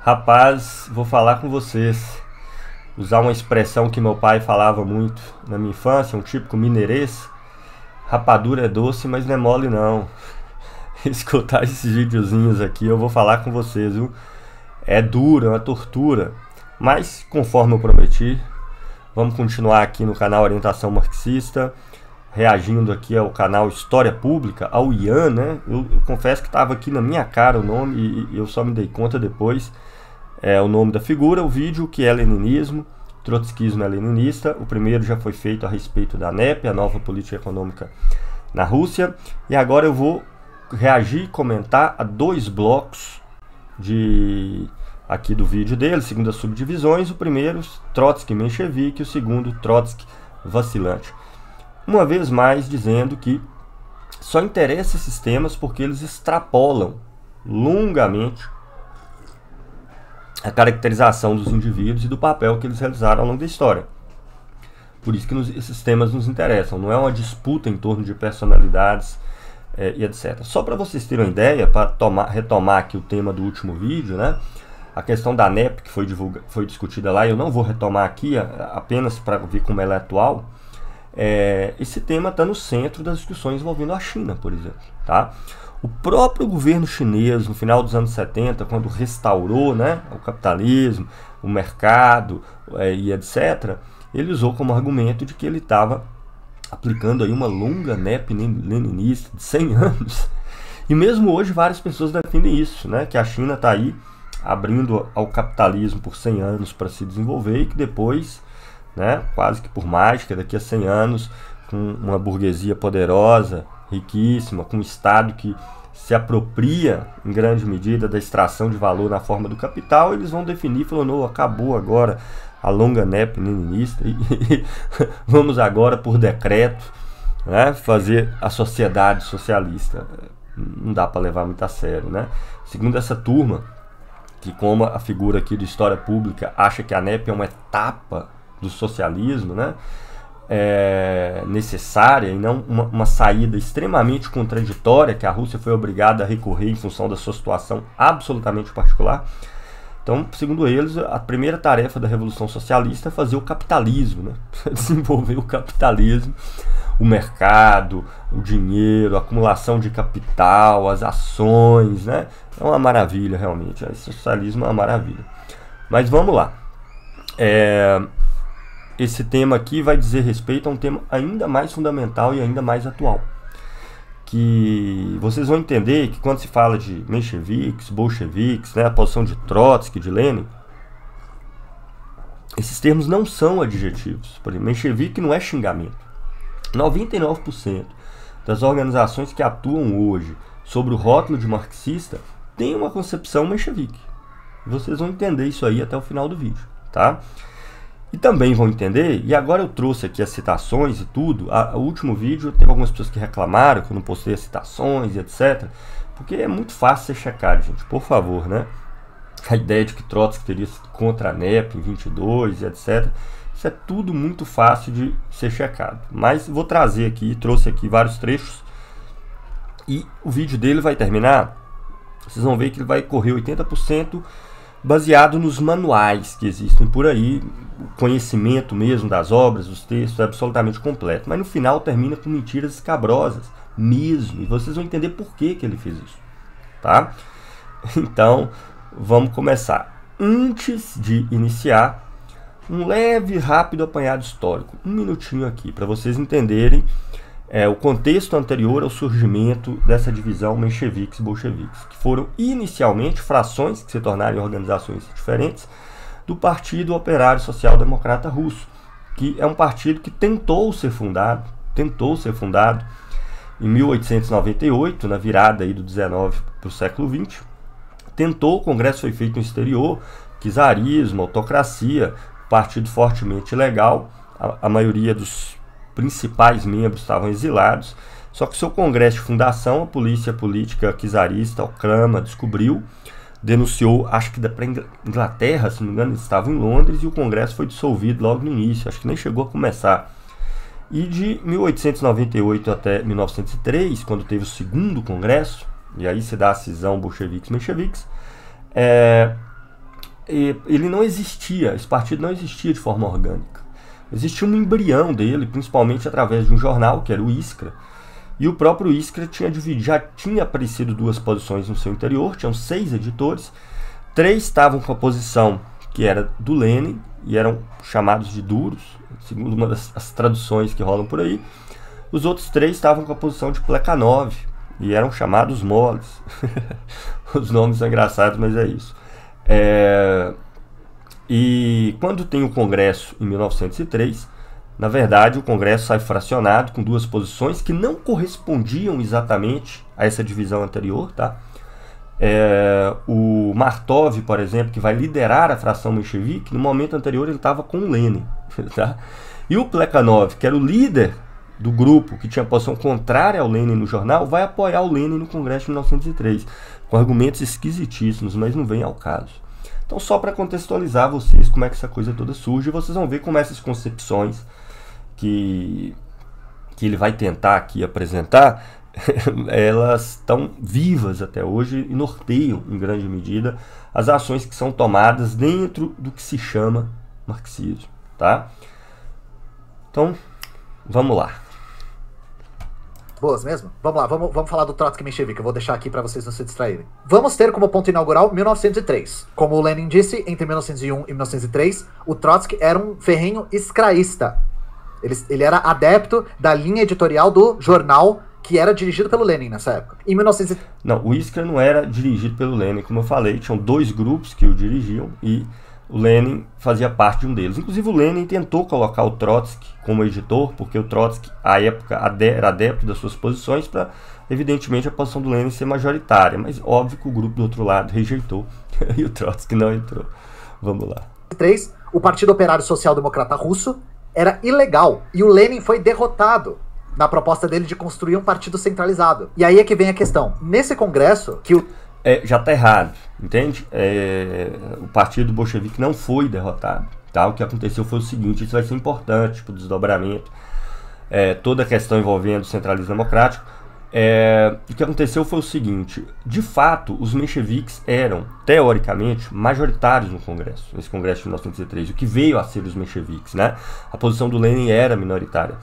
Rapaz, vou falar com vocês. Usar uma expressão que meu pai falava muito na minha infância, um típico mineirês. Rapadura é doce, mas não é mole não. Escutar esses videozinhos aqui, eu vou falar com vocês, viu? É duro, é uma tortura. Mas, conforme eu prometi, vamos continuar aqui no canal Orientação Marxista, reagindo aqui ao canal História Pública, ao Ian, né? Eu confesso que estava aqui na minha cara o nome e eu só me dei conta depois. É o nome da figura, o vídeo, que é leninismo, trotskismo é leninista. O primeiro já foi feito a respeito da NEP, a nova política econômica na Rússia. E agora eu vou reagir e comentar a dois blocos aqui do vídeo dele, segundo as subdivisões. O primeiro, Trotsky menchevique, e o segundo, Trotsky vacilante. Uma vez mais dizendo que só interessa esses temas porque eles extrapolam longamente a caracterização dos indivíduos e do papel que eles realizaram ao longo da história. Por isso que esses temas nos interessam, não é uma disputa em torno de personalidades e etc. Só para vocês terem uma ideia, para retomar aqui o tema do último vídeo, né? A questão da NEP que foi discutida lá, eu não vou retomar aqui, apenas para ver como ela é atual. Esse tema está no centro das discussões envolvendo a China, por exemplo, tá? O próprio governo chinês, no final dos anos 70, quando restaurou, né, o capitalismo, o mercado e etc., ele usou como argumento de que ele estava aplicando aí uma longa NEP leninista de 100 anos. E mesmo hoje várias pessoas defendem isso, né, que a China está aí abrindo ao capitalismo por 100 anos para se desenvolver e que depois, né, quase que por mágica, daqui a 100 anos, com uma burguesia poderosa, riquíssima, com um Estado que se apropria em grande medida da extração de valor na forma do capital, eles vão definir, falando, não, acabou agora a longa NEP leninista e vamos agora por decreto, né, fazer a sociedade socialista. Não dá para levar muito a sério, né? Segundo essa turma, que como a figura aqui do História Pública acha que a NEP é uma etapa do socialismo, né, necessária e não uma saída extremamente contraditória que a Rússia foi obrigada a recorrer em função da sua situação absolutamente particular. Então, segundo eles, a primeira tarefa da Revolução Socialista é fazer o capitalismo, né? Desenvolver o capitalismo, o mercado, o dinheiro, a acumulação de capital, as ações, né? É uma maravilha, realmente. O socialismo é uma maravilha. Mas vamos lá. Esse tema aqui vai dizer respeito a um tema ainda mais fundamental e ainda mais atual. Que vocês vão entender que quando se fala de mencheviques, bolcheviques, né, a posição de Trotsky, de Lenin, esses termos não são adjetivos. Por exemplo, menchevique não é xingamento. 99% das organizações que atuam hoje sobre o rótulo de marxista têm uma concepção menchevique. Vocês vão entender isso aí até o final do vídeo, tá? E também vão entender, e agora eu trouxe aqui as citações e tudo. O último vídeo teve algumas pessoas que reclamaram que eu não postei as citações e etc. Porque é muito fácil ser checado, gente, por favor, né? A ideia de que Trotsky teria sido contra a NEP em 22 e etc. Isso é tudo muito fácil de ser checado. Mas vou trazer aqui, trouxe aqui vários trechos. E o vídeo dele vai terminar, vocês vão ver que ele vai correr 80% baseado nos manuais que existem por aí, o conhecimento mesmo das obras, dos textos é absolutamente completo, mas no final termina com mentiras escabrosas mesmo, e vocês vão entender por que ele fez isso, tá? Então, vamos começar. Antes de iniciar, um leve e rápido apanhado histórico, um minutinho aqui, para vocês entenderem o contexto anterior ao surgimento dessa divisão mencheviques e bolcheviques, que foram inicialmente frações que se tornaram organizações diferentes do Partido Operário Social Democrata Russo, que é um partido que tentou ser fundado em 1898, na virada aí do 19 para o século 20. Tentou, o congresso foi feito no exterior, czarismo, autocracia, partido fortemente ilegal, a maioria dos principais membros estavam exilados, só que seu congresso de fundação, a polícia política czarista, o Krama, descobriu, denunciou, acho que para Inglaterra, se não me engano, eles estavam em Londres, e o congresso foi dissolvido logo no início, acho que nem chegou a começar. E de 1898 até 1903, quando teve o segundo congresso, e aí se dá a cisão bolcheviques-mencheviques, ele não existia, esse partido não existia de forma orgânica. Existia um embrião dele, principalmente através de um jornal, que era o Iskra, e o próprio Iskra já tinha aparecido 2 posições no seu interior, tinham 6 editores, 3 estavam com a posição que era do Lenin, e eram chamados de duros, segundo uma das traduções que rolam por aí. Os outros 3 estavam com a posição de Plekhanov, e eram chamados moles. Os nomes são engraçados, mas é isso. E quando tem o Congresso em 1903, na verdade o Congresso sai fracionado com 2 posições que não correspondiam exatamente a essa divisão anterior, tá? O Martov, por exemplo, que vai liderar a fração menchevique, no momento anterior ele estava com o Lenin, tá? E o Plekhanov, que era o líder do grupo que tinha posição contrária ao Lenin no jornal, vai apoiar o Lenin no Congresso de 1903, com argumentos esquisitíssimos, mas não vem ao caso. Então, só para contextualizar vocês como é que essa coisa toda surge, vocês vão ver como essas concepções que ele vai tentar aqui apresentar, elas estão vivas até hoje e norteiam, em grande medida, as ações que são tomadas dentro do que se chama marxismo, tá? Então, vamos lá. Boas mesmo? Vamos lá, vamos falar do Trotsky e Menchevique, eu vou deixar aqui para vocês não se distraírem. Vamos ter como ponto inaugural 1903. Como o Lenin disse, entre 1901 e 1903, o Trotsky era um ferrenho escraísta. Ele era adepto da linha editorial do jornal que era dirigido pelo Lenin nessa época. Em 1903... Não, o Iskra não era dirigido pelo Lenin, como eu falei, tinham 2 grupos que o dirigiam e o Lenin fazia parte de um deles. Inclusive o Lenin tentou colocar o Trotsky como editor, porque o Trotsky, à época, era adepto das suas posições para, evidentemente, a posição do Lenin ser majoritária. Mas óbvio que o grupo do outro lado rejeitou e o Trotsky não entrou. Vamos lá. Em 1903, o Partido Operário Social Democrata Russo era ilegal e o Lenin foi derrotado na proposta dele de construir um partido centralizado. E aí é que vem a questão. Nesse congresso, que o... já está errado, entende? O partido bolchevique não foi derrotado, tá? O que aconteceu foi o seguinte, isso vai ser importante para o desdobramento, toda a questão envolvendo o centralismo democrático. O que aconteceu foi o seguinte, de fato, os mencheviques eram, teoricamente, majoritários no Congresso, nesse Congresso de 1903, o que veio a ser os mencheviques, né? A posição do Lenin era minoritária.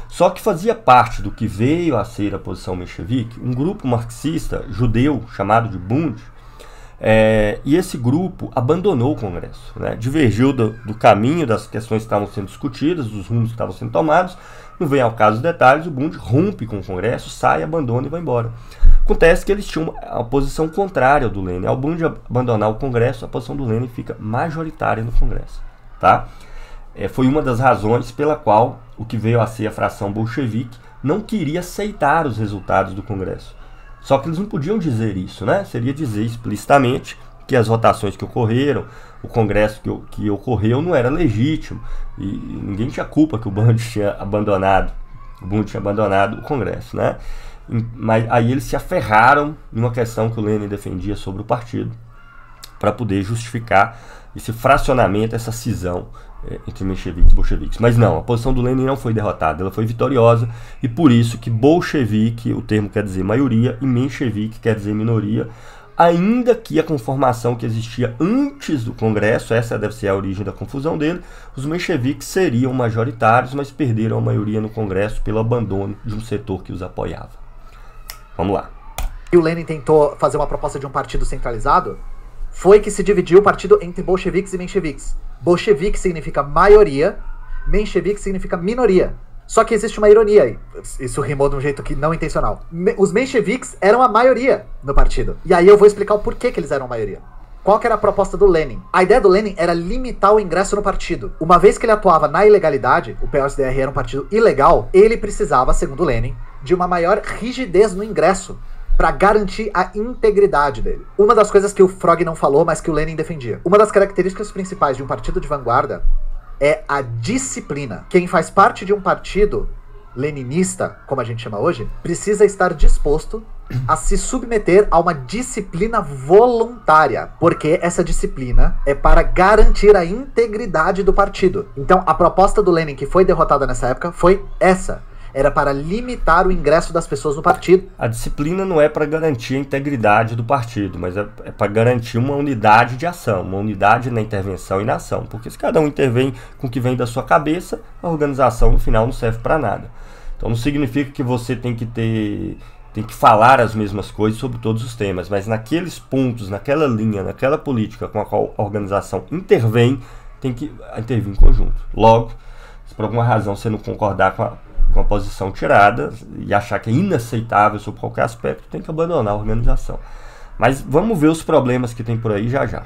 Só que fazia parte do que veio a ser a posição menchevique um grupo marxista judeu chamado de Bund, e esse grupo abandonou o Congresso, né? Divergiu do caminho das questões que estavam sendo discutidas, dos rumos que estavam sendo tomados. Não vem ao caso os detalhes, o Bund rompe com o Congresso, sai, abandona e vai embora. Acontece que eles tinham a posição contrária ao do Lenin. Ao Bund abandonar o Congresso, a posição do Lenin fica majoritária no Congresso, tá? Foi uma das razões pela qual o que veio a ser a fração bolchevique não queria aceitar os resultados do Congresso. Só que eles não podiam dizer isso, né? Seria dizer explicitamente que as votações que ocorreram, o Congresso que ocorreu não era legítimo e ninguém tinha culpa que o Bund tinha abandonado o Congresso, né? Mas aí eles se aferraram em uma questão que o Lenin defendia sobre o partido para poder justificar esse fracionamento, essa cisão entre mencheviques e bolcheviques. Mas não, a posição do Lenin não foi derrotada, ela foi vitoriosa, e por isso que bolchevique, o termo quer dizer maioria, e menchevique quer dizer minoria, ainda que a conformação que existia antes do Congresso, essa deve ser a origem da confusão dele, os mencheviques seriam majoritários, mas perderam a maioria no Congresso pelo abandono de um setor que os apoiava. Vamos lá. E o Lenin tentou fazer uma proposta de um partido centralizado, foi que se dividiu o partido entre bolcheviques e mencheviques. Bolchevique significa maioria, menchevique significa minoria. Só que existe uma ironia aí. Isso rimou de um jeito que não intencional. Os mencheviques eram a maioria no partido. E aí eu vou explicar o porquê que eles eram a maioria. Qual que era a proposta do Lenin? A ideia do Lenin era limitar o ingresso no partido. Uma vez que ele atuava na ilegalidade, o PSDR era um partido ilegal, ele precisava, segundo Lenin, de uma maior rigidez no ingresso para garantir a integridade dele. Uma das coisas que o Frog não falou, mas que o Lenin defendia. Uma das características principais de um partido de vanguarda é a disciplina. Quem faz parte de um partido leninista, como a gente chama hoje, precisa estar disposto a se submeter a uma disciplina voluntária, porque essa disciplina é para garantir a integridade do partido. Então, a proposta do Lenin, que foi derrotada nessa época, foi essa. era para limitar o ingresso das pessoas no partido. A disciplina não é para garantir a integridade do partido, mas é para garantir uma unidade de ação, uma unidade na intervenção e na ação. Porque se cada um intervém com o que vem da sua cabeça, a organização no final não serve para nada. Então não significa que você tem que falar as mesmas coisas sobre todos os temas, mas naqueles pontos, naquela linha, naquela política com a qual a organização intervém, tem que intervir em conjunto. Logo, se por alguma razão você não concordar com a posição tirada e achar que é inaceitável sobre qualquer aspecto, tem que abandonar a organização. Mas vamos ver os problemas que tem por aí já já.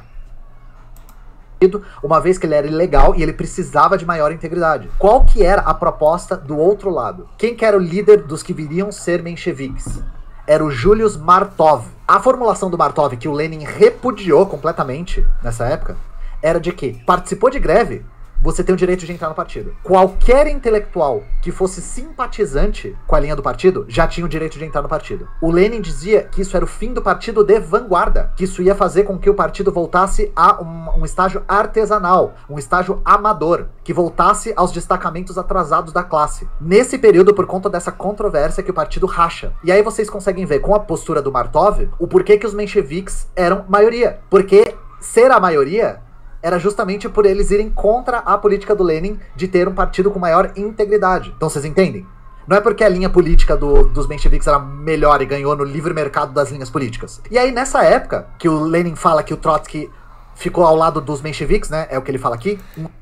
Uma vez que ele era ilegal e ele precisava de maior integridade. Qual que era a proposta do outro lado? Quem que era o líder dos que viriam ser mencheviques? Era o Julius Martov. A formulação do Martov, que o Lenin repudiou completamente nessa época, era de que participou de greve, você tem o direito de entrar no partido. Qualquer intelectual que fosse simpatizante com a linha do partido já tinha o direito de entrar no partido. O Lenin dizia que isso era o fim do partido de vanguarda, que isso ia fazer com que o partido voltasse a um estágio artesanal, um estágio amador, que voltasse aos destacamentos atrasados da classe. Nesse período, por conta dessa controvérsia que o partido racha. E aí vocês conseguem ver com a postura do Martov o porquê que os mencheviques eram maioria. Porque ser a maioria era justamente por eles irem contra a política do Lenin de ter um partido com maior integridade. Então vocês entendem? Não é porque a linha política dos mencheviques era melhor e ganhou no livre mercado das linhas políticas. E aí nessa época, que o Lenin fala que o Trotsky ficou ao lado dos mencheviques, né? É o que ele fala aqui.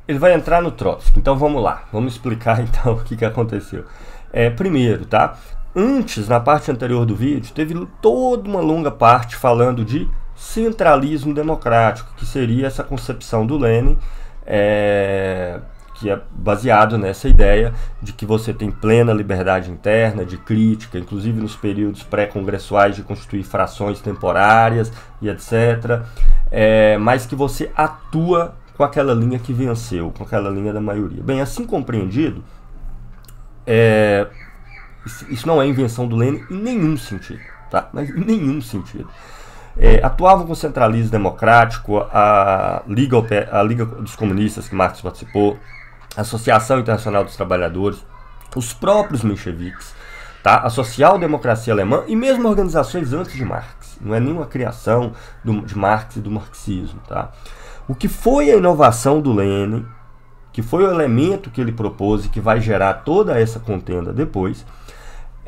Ele vai entrar no Trotsky, então vamos lá. Vamos explicar então o que aconteceu. Primeiro, tá? Antes, na parte anterior do vídeo, teve toda uma longa parte falando de centralismo democrático, que seria essa concepção do Lenin, que é baseado nessa ideia de que você tem plena liberdade interna, de crítica, inclusive nos períodos pré-congressuais, de constituir frações temporárias e etc., mas que você atua com aquela linha que venceu, com aquela linha da maioria. Bem, assim compreendido, isso não é invenção do Lenin em nenhum sentido, tá? Mas em nenhum sentido. Atuavam com o centralismo democrático, a Liga dos Comunistas, que Marx participou, a Associação Internacional dos Trabalhadores, os próprios mencheviques, tá? A social-democracia alemã e mesmo organizações antes de Marx. Não é nenhuma criação de Marx e do marxismo. Tá? O que foi a inovação do Lenin, que foi o elemento que ele propôs e que vai gerar toda essa contenda depois,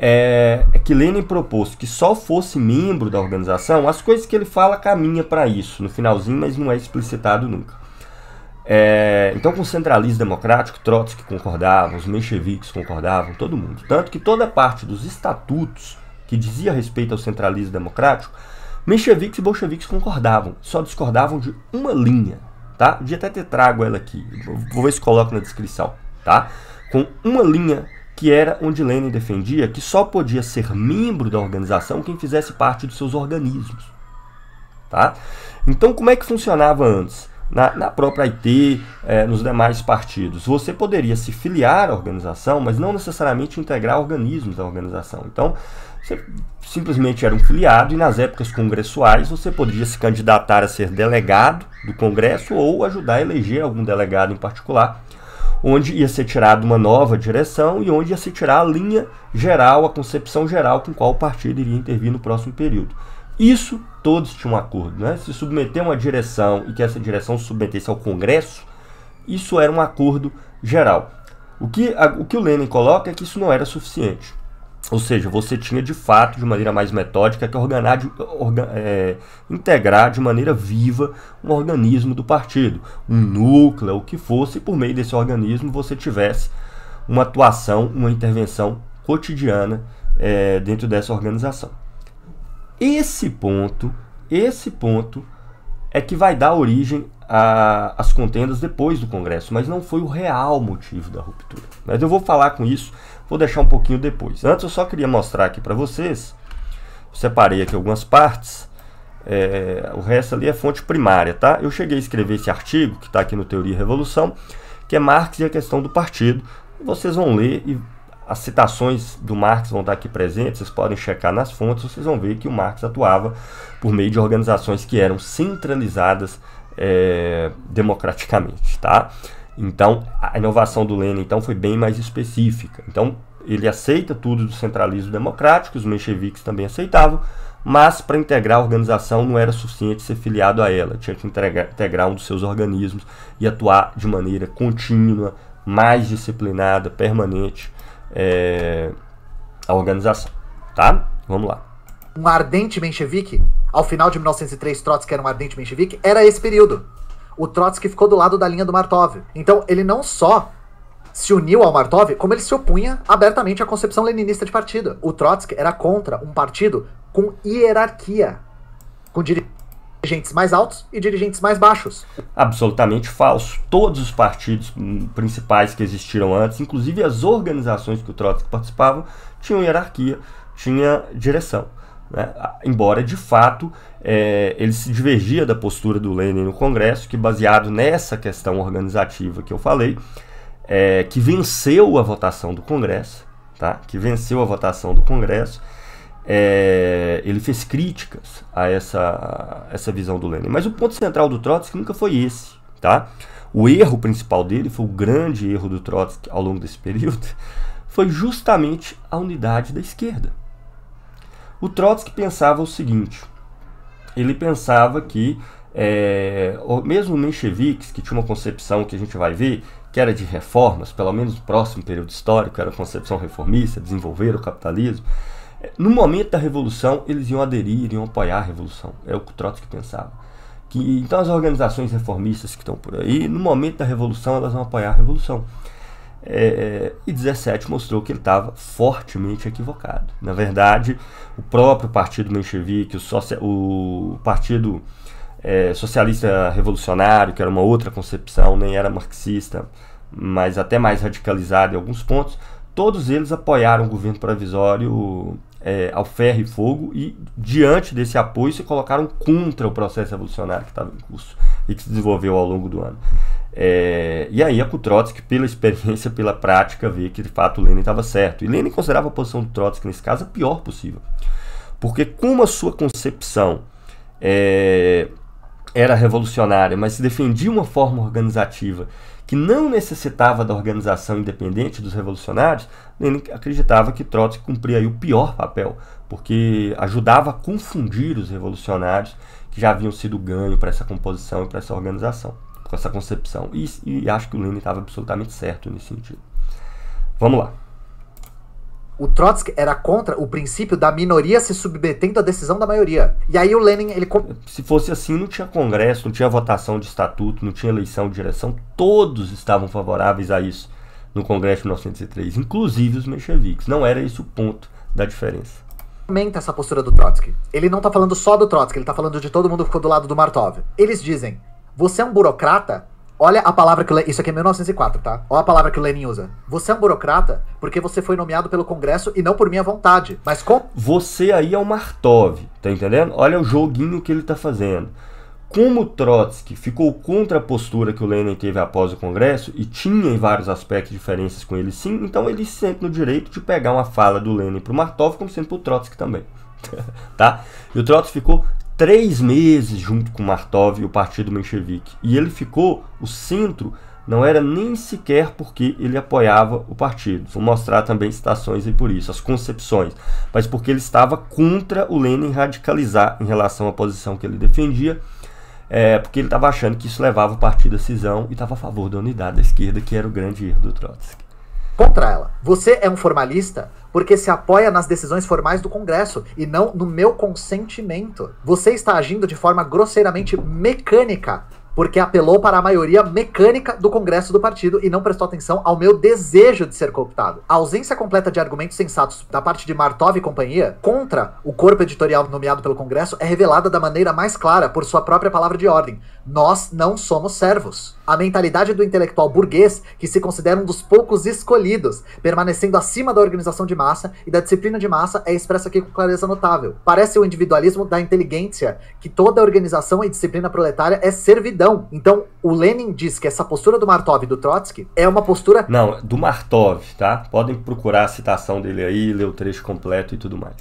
é que Lenin propôs que só fosse membro da organização. As coisas que ele fala caminha para isso no finalzinho, mas não é explicitado nunca. Então, com o centralismo democrático, Trotsky concordava, os mencheviques concordavam, todo mundo. Tanto que toda parte dos estatutos que dizia respeito ao centralismo democrático, mencheviques e bolcheviques concordavam, só discordavam de uma linha. Tá? Podia até ter trago ela aqui, vou ver se coloco na descrição. Tá? Com uma linha que era onde Lenin defendia que só podia ser membro da organização quem fizesse parte dos seus organismos. Tá? Então, como é que funcionava antes? Na própria IT, nos demais partidos, você poderia se filiar à organização, mas não necessariamente integrar organismos da organização. Então, você simplesmente era um filiado e nas épocas congressuais você poderia se candidatar a ser delegado do Congresso ou ajudar a eleger algum delegado em particular, onde ia ser tirada uma nova direção e onde ia se tirar a linha geral, a concepção geral com qual o partido iria intervir no próximo período. Isso todos tinham um acordo, né? Se submeter uma direção e que essa direção se submetesse ao Congresso, isso era um acordo geral. O que o Lenin coloca é que isso não era suficiente. Ou seja, você tinha de fato, de maneira mais metódica, que integrar de maneira viva um organismo do partido, um núcleo, o que fosse, e por meio desse organismo você tivesse uma atuação, uma intervenção cotidiana dentro dessa organização. Esse ponto é que vai dar origem às contendas depois do Congresso, mas não foi o real motivo da ruptura. Mas eu vou falar com isso, vou deixar um pouquinho depois. Antes eu só queria mostrar aqui para vocês, separei aqui algumas partes, o resto ali é fonte primária, tá? Eu cheguei a escrever esse artigo, que está aqui no Teoria e Revolução, que é Marx e a questão do partido. Vocês vão ler e as citações do Marx vão estar aqui presentes, vocês podem checar nas fontes, vocês vão ver que o Marx atuava por meio de organizações que eram centralizadas democraticamente, tá? Então, a inovação do Lenin então, foi bem mais específica. Então, ele aceita tudo do centralismo democrático, os mencheviques também aceitavam, mas para integrar a organização não era suficiente ser filiado a ela, tinha que integrar um dos seus organismos e atuar de maneira contínua, mais disciplinada, permanente, a organização. Tá? Vamos lá. Um ardente menchevique, ao final de 1903, Trotsky era um ardente menchevique, era esse período. O Trotsky ficou do lado da linha do Martov. Então, ele não só se uniu ao Martov, como ele se opunha abertamente à concepção leninista de partido. O Trotsky era contra um partido com hierarquia, com dirigentes mais altos e dirigentes mais baixos. Absolutamente falso. Todos os partidos principais que existiram antes, inclusive as organizações que o Trotsky participava, tinham hierarquia, tinha direção, né? Embora, de fato, ele se divergia da postura do Lenin no Congresso, que, baseado nessa questão organizativa que eu falei, que venceu a votação do Congresso, tá? Ele fez críticas a essa visão do Lenin. Mas o ponto central do Trotsky nunca foi esse, tá? O erro principal dele, foi o grande erro do Trotsky ao longo desse período, foi justamente a unidade da esquerda. O Trotsky pensava o seguinte, ele pensava que, mesmo mencheviques, que tinha uma concepção que a gente vai ver, que era de reformas, pelo menos no próximo período histórico, era a concepção reformista, desenvolver o capitalismo, no momento da Revolução, eles iam aderir, iriam apoiar a Revolução. É o que o Trotsky pensava. Então as organizações reformistas que estão por aí, no momento da Revolução, elas vão apoiar a Revolução. E 17 mostrou que ele estava fortemente equivocado. Na verdade, o próprio partido menchevique, o partido socialista revolucionário, que era uma outra concepção, nem era marxista, mas até mais radicalizado em alguns pontos, todos eles apoiaram o governo provisório ao ferro e fogo, e diante desse apoio se colocaram contra o processo revolucionário que estava em curso e que se desenvolveu ao longo do ano. E aí o Trotsky, pela experiência, pela prática, vê que de fato o Lenin estava certo. E Lenin considerava a posição do Trotsky nesse caso a pior possível, porque como a sua concepção era revolucionária, mas se defendia uma forma organizativa que não necessitava da organização independente dos revolucionários, Lenin acreditava que Trotsky cumpria aí o pior papel, porque ajudava a confundir os revolucionários que já haviam sido ganho para essa composição e para essa organização, com essa concepção. E acho que o Lenin estava absolutamente certo nesse sentido. Vamos lá. O Trotsky era contra o princípio da minoria se submetendo à decisão da maioria. E aí o Lenin, Se fosse assim, não tinha congresso, não tinha votação de estatuto, não tinha eleição de direção. Todos estavam favoráveis a isso no Congresso de 1903, inclusive os mencheviques. Não era esse o ponto da diferença. Comenta essa postura do Trotsky. Ele não tá falando só do Trotsky, ele tá falando de todo mundo que ficou do lado do Martov. Eles dizem, você é um burocrata? Olha a palavra que isso aqui é 1904, tá? Olha a palavra que o Lenin usa. Você é um burocrata porque você foi nomeado pelo Congresso e não por minha vontade. Mas como? Você aí é o Martov, tá entendendo? Olha o joguinho que ele tá fazendo. Como o Trotsky ficou contra a postura que o Lenin teve após o Congresso, e tinha em vários aspectos diferenças com ele sim, então ele se sente no direito de pegar uma fala do Lenin pro Martov, como sendo pro Trotsky também. Tá? E o Trotsky ficou 3 meses junto com Martov e o partido menchevique. E ele ficou, o centro, não era nem sequer porque ele apoiava o partido. Vou mostrar também citações aí por isso, as concepções. Mas porque ele estava contra o Lenin radicalizar em relação à posição que ele defendia, porque ele estava achando que isso levava o partido à cisão e estava a favor da unidade da esquerda, que era o grande erro do Trotsky. Contra ela. Você é um formalista porque se apoia nas decisões formais do Congresso e não no meu consentimento. Você está agindo de forma grosseiramente mecânica porque apelou para a maioria mecânica do Congresso do partido e não prestou atenção ao meu desejo de ser cooptado. A ausência completa de argumentos sensatos da parte de Martov e companhia contra o corpo editorial nomeado pelo Congresso é revelada da maneira mais clara por sua própria palavra de ordem. Nós não somos servos. A mentalidade do intelectual burguês, que se considera um dos poucos escolhidos, permanecendo acima da organização de massa e da disciplina de massa, é expressa aqui com clareza notável. Parece o individualismo da inteligência, que toda organização e disciplina proletária é servidão. Então, o Lenin diz que essa postura do Martov e do Trotsky é uma postura... Não, do Martov, tá? Podem procurar a citação dele aí, ler o trecho completo e tudo mais.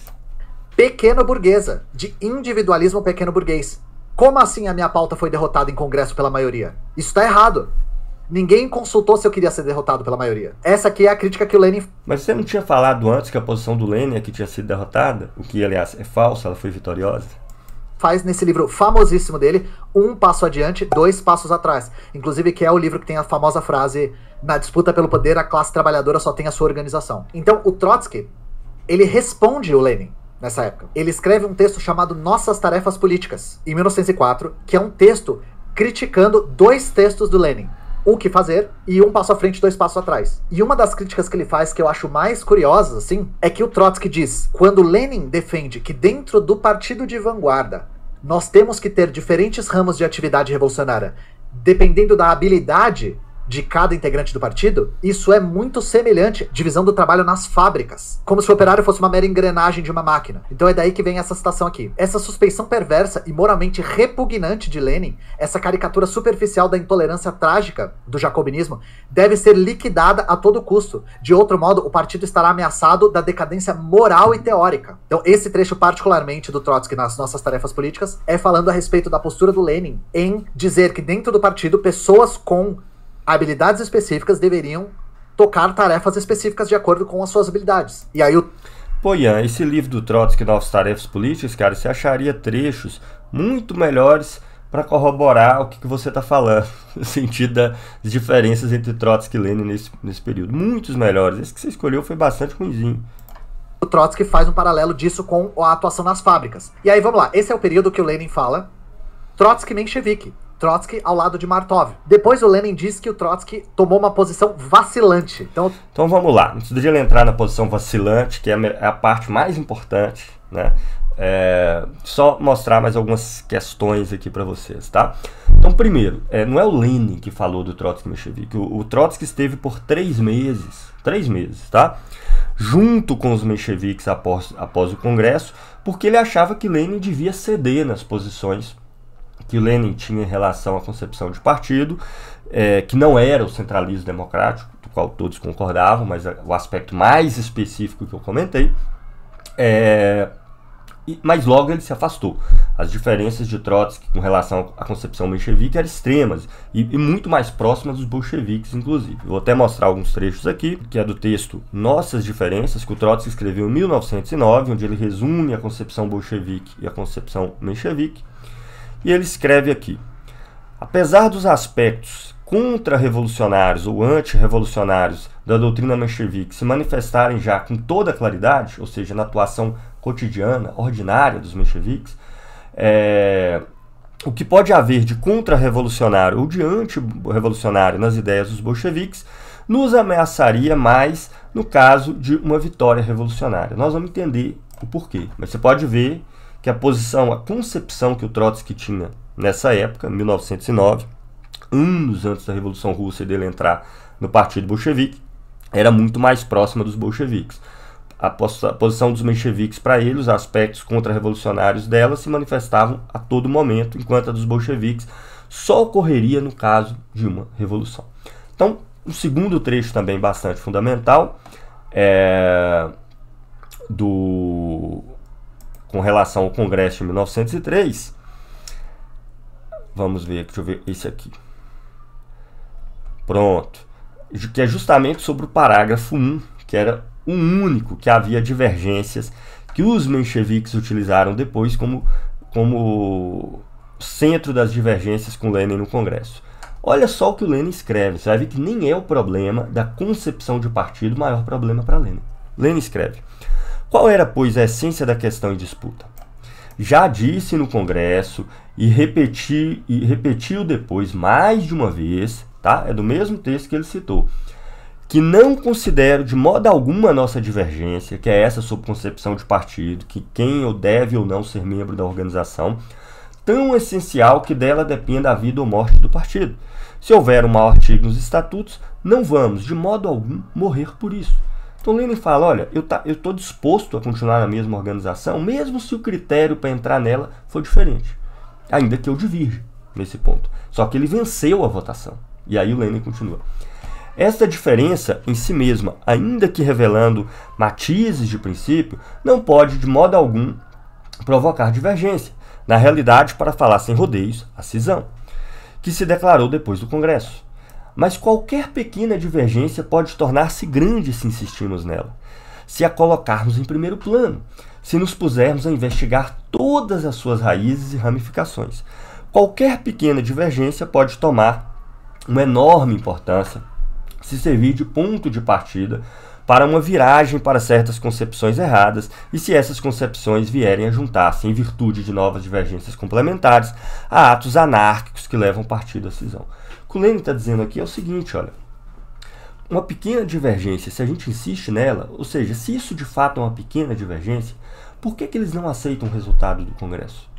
Pequeno burguesa, de individualismo pequeno burguês. Como assim a minha pauta foi derrotada em Congresso pela maioria? Isso está errado. Ninguém consultou se eu queria ser derrotado pela maioria. Essa aqui é a crítica que o Lenin... Mas você não tinha falado antes que a posição do Lenin é que tinha sido derrotada? O que, aliás, é falso, ela foi vitoriosa? Faz nesse livro famosíssimo dele, 1 passo adiante, 2 passos atrás. Inclusive que é o livro que tem a famosa frase: na disputa pelo poder, a classe trabalhadora só tem a sua organização. Então o Trotsky, ele responde o Lenin nessa época. Ele escreve um texto chamado Nossas Tarefas Políticas, em 1904, que é um texto criticando 2 textos do Lenin. O que fazer e 1 passo à frente, 2 passos atrás. E uma das críticas que ele faz, que eu acho mais curiosas, assim, é que o Trotsky diz: quando Lenin defende que dentro do partido de vanguarda nós temos que ter diferentes ramos de atividade revolucionária, dependendo da habilidade de cada integrante do partido, isso é muito semelhante à divisão do trabalho nas fábricas, como se o operário fosse uma mera engrenagem de uma máquina. Então é daí que vem essa citação aqui. Essa suspeição perversa e moralmente repugnante de Lenin, essa caricatura superficial da intolerância trágica do jacobinismo, deve ser liquidada a todo custo. De outro modo, o partido estará ameaçado da decadência moral e teórica. Então esse trecho particularmente do Trotsky nas Nossas Tarefas Políticas é falando a respeito da postura do Lenin em dizer que dentro do partido pessoas com habilidades específicas deveriam tocar tarefas específicas de acordo com as suas habilidades. E aí Pô, Ian, esse livro do Trotsky, Novas Tarefas Políticas, cara, você acharia trechos muito melhores para corroborar o que você está falando, no sentido das diferenças entre Trotsky e Lenin nesse período. Muitos melhores. Esse que você escolheu foi bastante ruimzinho. O Trotsky faz um paralelo disso com a atuação nas fábricas. E aí, vamos lá. Esse é o período que o Lenin fala Trotsky menchevique. Trotsky ao lado de Martov. Depois o Lenin diz que o Trotsky tomou uma posição vacilante. Então vamos lá. Antes de ele entrar na posição vacilante, que é a parte mais importante, né? Só mostrar mais algumas questões aqui para vocês, tá? Então, primeiro, não é o Lenin que falou do Trotsky menchevique. O Trotsky esteve por 3 meses, tá? Junto com os mencheviques após o Congresso, porque ele achava que Lenin devia ceder nas posições que o Lenin tinha em relação à concepção de partido, que não era o centralismo democrático, do qual todos concordavam, mas o aspecto mais específico que eu comentei, mas logo ele se afastou. As diferenças de Trotsky com relação à concepção menchevique eram extremas e muito mais próximas dos bolcheviques, inclusive. Vou até mostrar alguns trechos aqui, que é do texto Nossas Diferenças, que o Trotsky escreveu em 1909, onde ele resume a concepção bolchevique e a concepção menchevique. E ele escreve aqui: apesar dos aspectos contra-revolucionários ou anti-revolucionários da doutrina menchevique se manifestarem já com toda claridade, ou seja, na atuação cotidiana, ordinária dos mencheviques, o que pode haver de contra-revolucionário ou de anti-revolucionário nas ideias dos bolcheviques nos ameaçaria mais no caso de uma vitória revolucionária. Nós vamos entender o porquê, mas você pode ver que a concepção que o Trotsky tinha nessa época, 1909, anos antes da Revolução Russa e dele entrar no Partido Bolchevique, era muito mais próxima dos bolcheviques. A posição dos mencheviques para ele, os aspectos contra-revolucionários dela se manifestavam a todo momento, enquanto a dos bolcheviques só ocorreria no caso de uma revolução. Então, o segundo trecho também bastante fundamental com relação ao Congresso de 1903, vamos ver, deixa eu ver esse aqui. Pronto. Que é justamente sobre o parágrafo 1, que era o único que havia divergências que os mencheviques utilizaram depois como centro das divergências com Lenin no Congresso. Olha só o que o Lenin escreve. Você vai ver que nem é o problema da concepção de partido o maior problema para Lenin. Lenin escreve: qual era, pois, a essência da questão em disputa? Já disse no Congresso e repetiu depois mais de uma vez, tá? É do mesmo texto que ele citou, que não considero de modo algum a nossa divergência, que é essa sobre concepção de partido, que quem ou deve ou não ser membro da organização, tão essencial que dela dependa a vida ou morte do partido. Se houver um mau artigo nos estatutos, não vamos, de modo algum, morrer por isso. Então Lenin fala: olha, eu estou disposto a continuar na mesma organização, mesmo se o critério para entrar nela for diferente, ainda que eu divirja nesse ponto. Só que ele venceu a votação. E aí o Lenin continua: esta diferença em si mesma, ainda que revelando matizes de princípio, não pode de modo algum provocar divergência. Na realidade, para falar sem rodeios, a cisão, que se declarou depois do Congresso. Mas qualquer pequena divergência pode tornar-se grande se insistirmos nela, se a colocarmos em primeiro plano, se nos pusermos a investigar todas as suas raízes e ramificações. Qualquer pequena divergência pode tomar uma enorme importância se servir de ponto de partida para uma viragem para certas concepções erradas e se essas concepções vierem a juntar-se em virtude de novas divergências complementares a atos anárquicos que levam partido à cisão. O que o Lenin está dizendo aqui é o seguinte, olha, uma pequena divergência, se a gente insiste nela, ou seja, se isso de fato é uma pequena divergência, por que eles não aceitam o resultado do Congresso?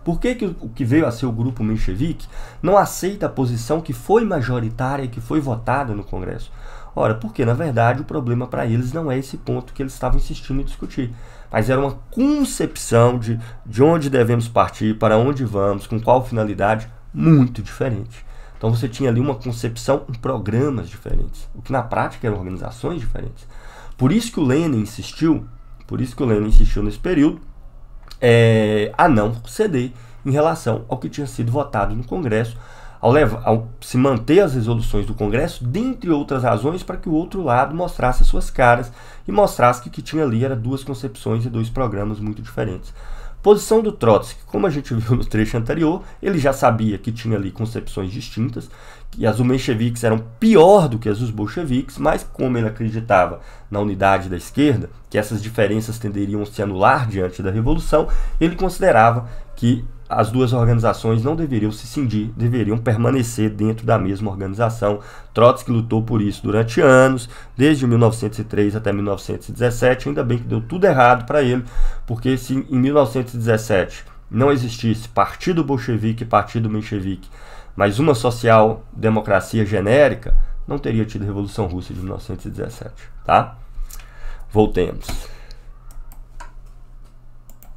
Por que o que veio a ser o grupo menchevique não aceita a posição que foi majoritária e que foi votada no Congresso? Ora, porque na verdade o problema para eles não é esse ponto que eles estavam insistindo em discutir, mas era uma concepção de onde devemos partir, para onde vamos, com qual finalidade, muito diferente. Então você tinha ali uma concepção em programas diferentes, o que na prática eram organizações diferentes. Por isso que o Lenin insistiu nesse período a não ceder em relação ao que tinha sido votado no Congresso, ao se manter as resoluções do Congresso, dentre outras razões, para que o outro lado mostrasse as suas caras e mostrasse que o que tinha ali era duas concepções e dois programas muito diferentes. Posição do Trotsky, como a gente viu no trecho anterior, ele já sabia que tinha ali concepções distintas, que as mencheviques eram pior do que as dos bolcheviques, mas como ele acreditava na unidade da esquerda, que essas diferenças tenderiam a se anular diante da Revolução, ele considerava que as duas organizações não deveriam se cindir, deveriam permanecer dentro da mesma organização. Trotsky lutou por isso durante anos, desde 1903 até 1917, ainda bem que deu tudo errado para ele, porque se em 1917 não existisse partido bolchevique e partido menchevique, mas uma social-democracia genérica, não teria tido a Revolução Russa de 1917, tá? Voltemos.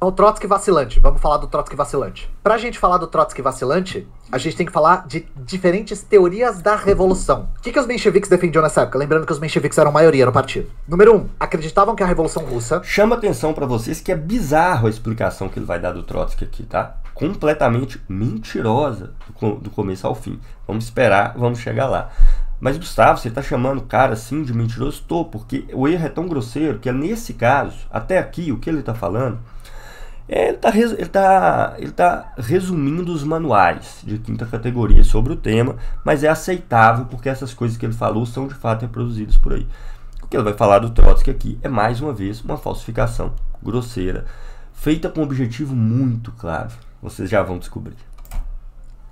O Trotsky vacilante. Vamos falar do Trotsky vacilante. Pra gente falar do Trotsky vacilante, a gente tem que falar de diferentes teorias da Revolução. O que os mencheviques defendiam nessa época? Lembrando que os mencheviques eram maioria no partido. Número 1, acreditavam que a Revolução Russa... Chama atenção pra vocês que é bizarro a explicação que ele vai dar do Trotsky aqui, tá? Completamente mentirosa do começo ao fim. Vamos esperar, vamos chegar lá. Mas, Gustavo, você está chamando o cara assim de mentiroso? Estou, porque o erro é tão grosseiro que nesse caso, até aqui, o que ele está falando... Ele tá resumindo os manuais de quinta categoria sobre o tema, mas é aceitável porque essas coisas que ele falou são de fato reproduzidas por aí. O que ele vai falar do Trotsky aqui é mais uma vez uma falsificação grosseira, feita com um objetivo muito claro. Vocês já vão descobrir.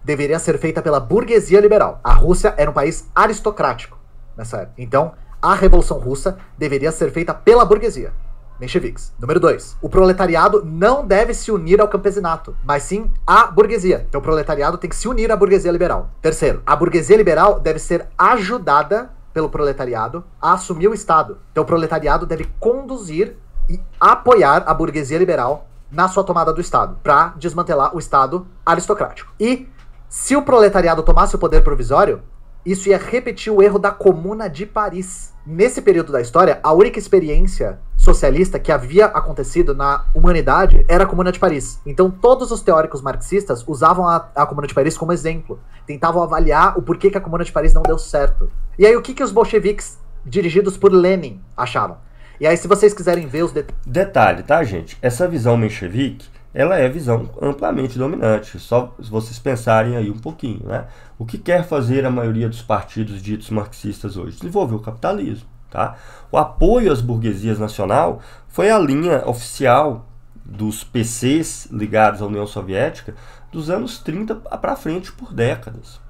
Deveria ser feita pela burguesia liberal. A Rússia era um país aristocrático nessa época. Então, a Revolução Russa deveria ser feita pela burguesia. Mencheviques. Número 2. O proletariado não deve se unir ao campesinato, mas sim à burguesia. Então o proletariado tem que se unir à burguesia liberal. Terceiro, a burguesia liberal deve ser ajudada pelo proletariado a assumir o Estado. Então o proletariado deve conduzir e apoiar a burguesia liberal na sua tomada do Estado, para desmantelar o Estado aristocrático. E se o proletariado tomasse o poder provisório, isso ia repetir o erro da Comuna de Paris. Nesse período da história, a única experiência socialista que havia acontecido na humanidade era a Comuna de Paris. Então todos os teóricos marxistas usavam a Comuna de Paris como exemplo. Tentavam avaliar o porquê que a Comuna de Paris não deu certo. E aí o que os bolcheviques, dirigidos por Lenin, achavam? E aí se vocês quiserem ver os detalhe, tá, gente? Essa visão menchevique, ela é visão amplamente dominante, só se vocês pensarem aí um pouquinho, né? O que quer fazer a maioria dos partidos ditos marxistas hoje? Desenvolver o capitalismo, tá? O apoio às burguesias nacional foi a linha oficial dos PCs ligados à União Soviética dos anos 30 para frente por décadas,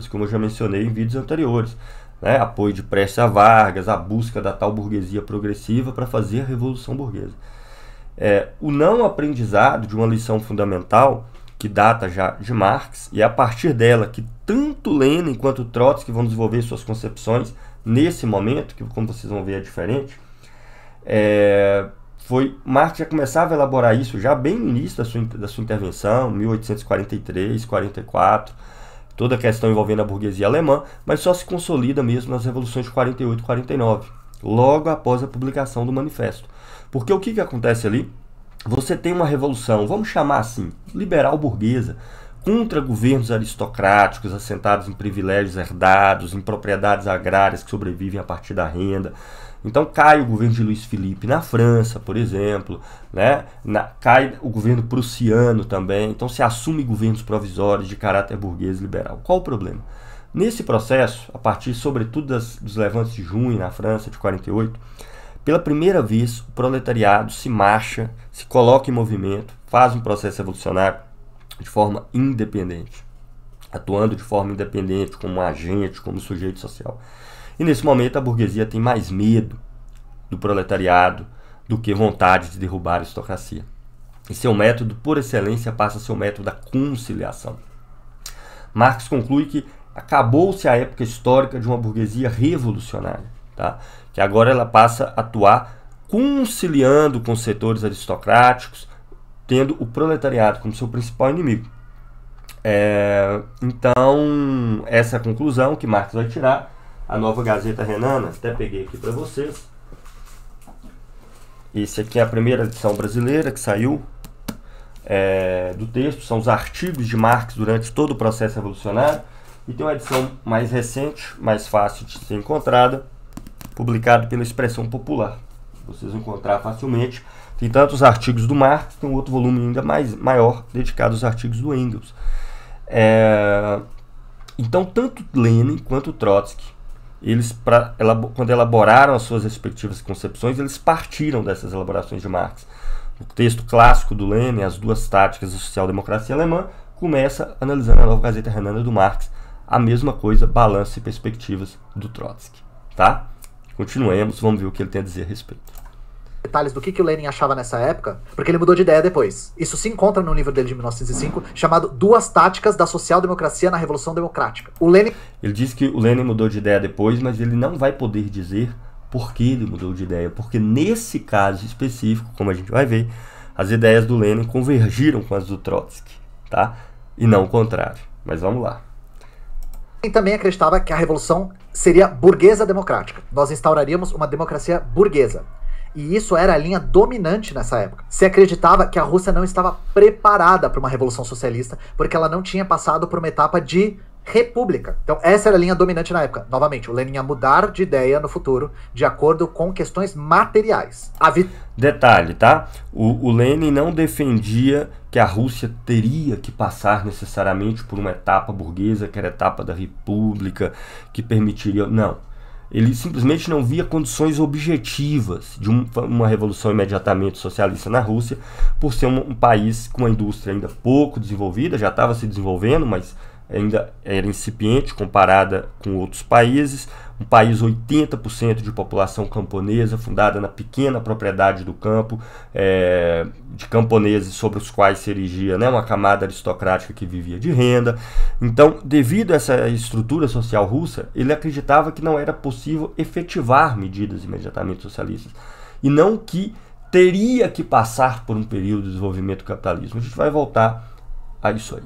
como eu já mencionei em vídeos anteriores, né? Apoio de Prestes a Vargas, a busca da tal burguesia progressiva para fazer a Revolução Burguesa. O não aprendizado de uma lição fundamental que data já de Marx, e é a partir dela que tanto Lenin quanto Trotsky vão desenvolver suas concepções nesse momento, que como vocês vão ver é diferente, Marx já começava a elaborar isso já bem no início da sua intervenção, 1843, 44, toda a questão envolvendo a burguesia alemã, mas só se consolida mesmo nas revoluções de 48 e 49, logo após a publicação do manifesto. Porque o que acontece ali? Você tem uma revolução, vamos chamar assim, liberal burguesa, contra governos aristocráticos assentados em privilégios herdados, em propriedades agrárias que sobrevivem a partir da renda. Então cai o governo de Luís Filipe na França, por exemplo, né? Cai o governo prussiano também, então se assume governos provisórios de caráter burguês liberal. Qual o problema? Nesse processo, a partir sobretudo dos levantes de junho na França de 48, pela primeira vez o proletariado se marcha, se coloca em movimento, faz um processo revolucionário de forma independente, atuando de forma independente como agente, como sujeito social. E nesse momento a burguesia tem mais medo do proletariado do que vontade de derrubar a aristocracia. E seu método, por excelência, passa a ser o método da conciliação. Marx conclui que acabou-se a época histórica de uma burguesia revolucionária, tá? Que agora ela passa a atuar conciliando com os setores aristocráticos, tendo o proletariado como seu principal inimigo. Então, essa é a conclusão que Marx vai tirar. A Nova Gazeta Renana, até peguei aqui para vocês. Esse aqui é a primeira edição brasileira que saiu do texto. São os artigos de Marx durante todo o processo revolucionário. E tem uma edição mais recente, mais fácil de ser encontrada, publicada pela Expressão Popular. Vocês vão encontrar facilmente. Tem tanto os artigos do Marx, tem um outro volume ainda maior, dedicado aos artigos do Engels. Então, tanto Lenin quanto Trotsky, eles, quando elaboraram as suas respectivas concepções, eles partiram dessas elaborações de Marx. O texto clássico do Lenin, As Duas Táticas da Social-Democracia Alemã, começa analisando a Nova Gazeta Renana do Marx, a mesma coisa, balanço e perspectivas do Trotsky. Tá? Continuemos, vamos ver o que ele tem a dizer a respeito. Detalhes do que o Lenin achava nessa época, porque ele mudou de ideia depois. Isso se encontra no livro dele de 1905, chamado Duas Táticas da Social-Democracia na Revolução Democrática. Ele diz que o Lenin mudou de ideia depois, mas ele não vai poder dizer por que ele mudou de ideia, porque nesse caso específico, como a gente vai ver, as ideias do Lenin convergiram com as do Trotsky, tá? E não o contrário. Mas vamos lá. Lenin também acreditava que a revolução seria burguesa democrática. Nós instauraríamos uma democracia burguesa. E isso era a linha dominante nessa época. Se acreditava que a Rússia não estava preparada para uma revolução socialista, porque ela não tinha passado por uma etapa de república. Então essa era a linha dominante na época. Novamente, o Lenin ia mudar de ideia no futuro, de acordo com questões materiais. Detalhe, tá? O Lenin não defendia que a Rússia teria que passar necessariamente por uma etapa burguesa, que era a etapa da república, que permitiria... Não. Ele simplesmente não via condições objetivas de uma revolução imediatamente socialista na Rússia, por ser um país com uma indústria ainda pouco desenvolvida, já estava se desenvolvendo, mas ainda era incipiente comparada com outros países, um país 80% de população camponesa, fundada na pequena propriedade do campo, de camponeses sobre os quais se erigia, né, uma camada aristocrática que vivia de renda. Então, devido a essa estrutura social russa, ele acreditava que não era possível efetivar medidas imediatamente socialistas, e não que teria que passar por um período de desenvolvimento do capitalismo. A gente vai voltar a isso aí.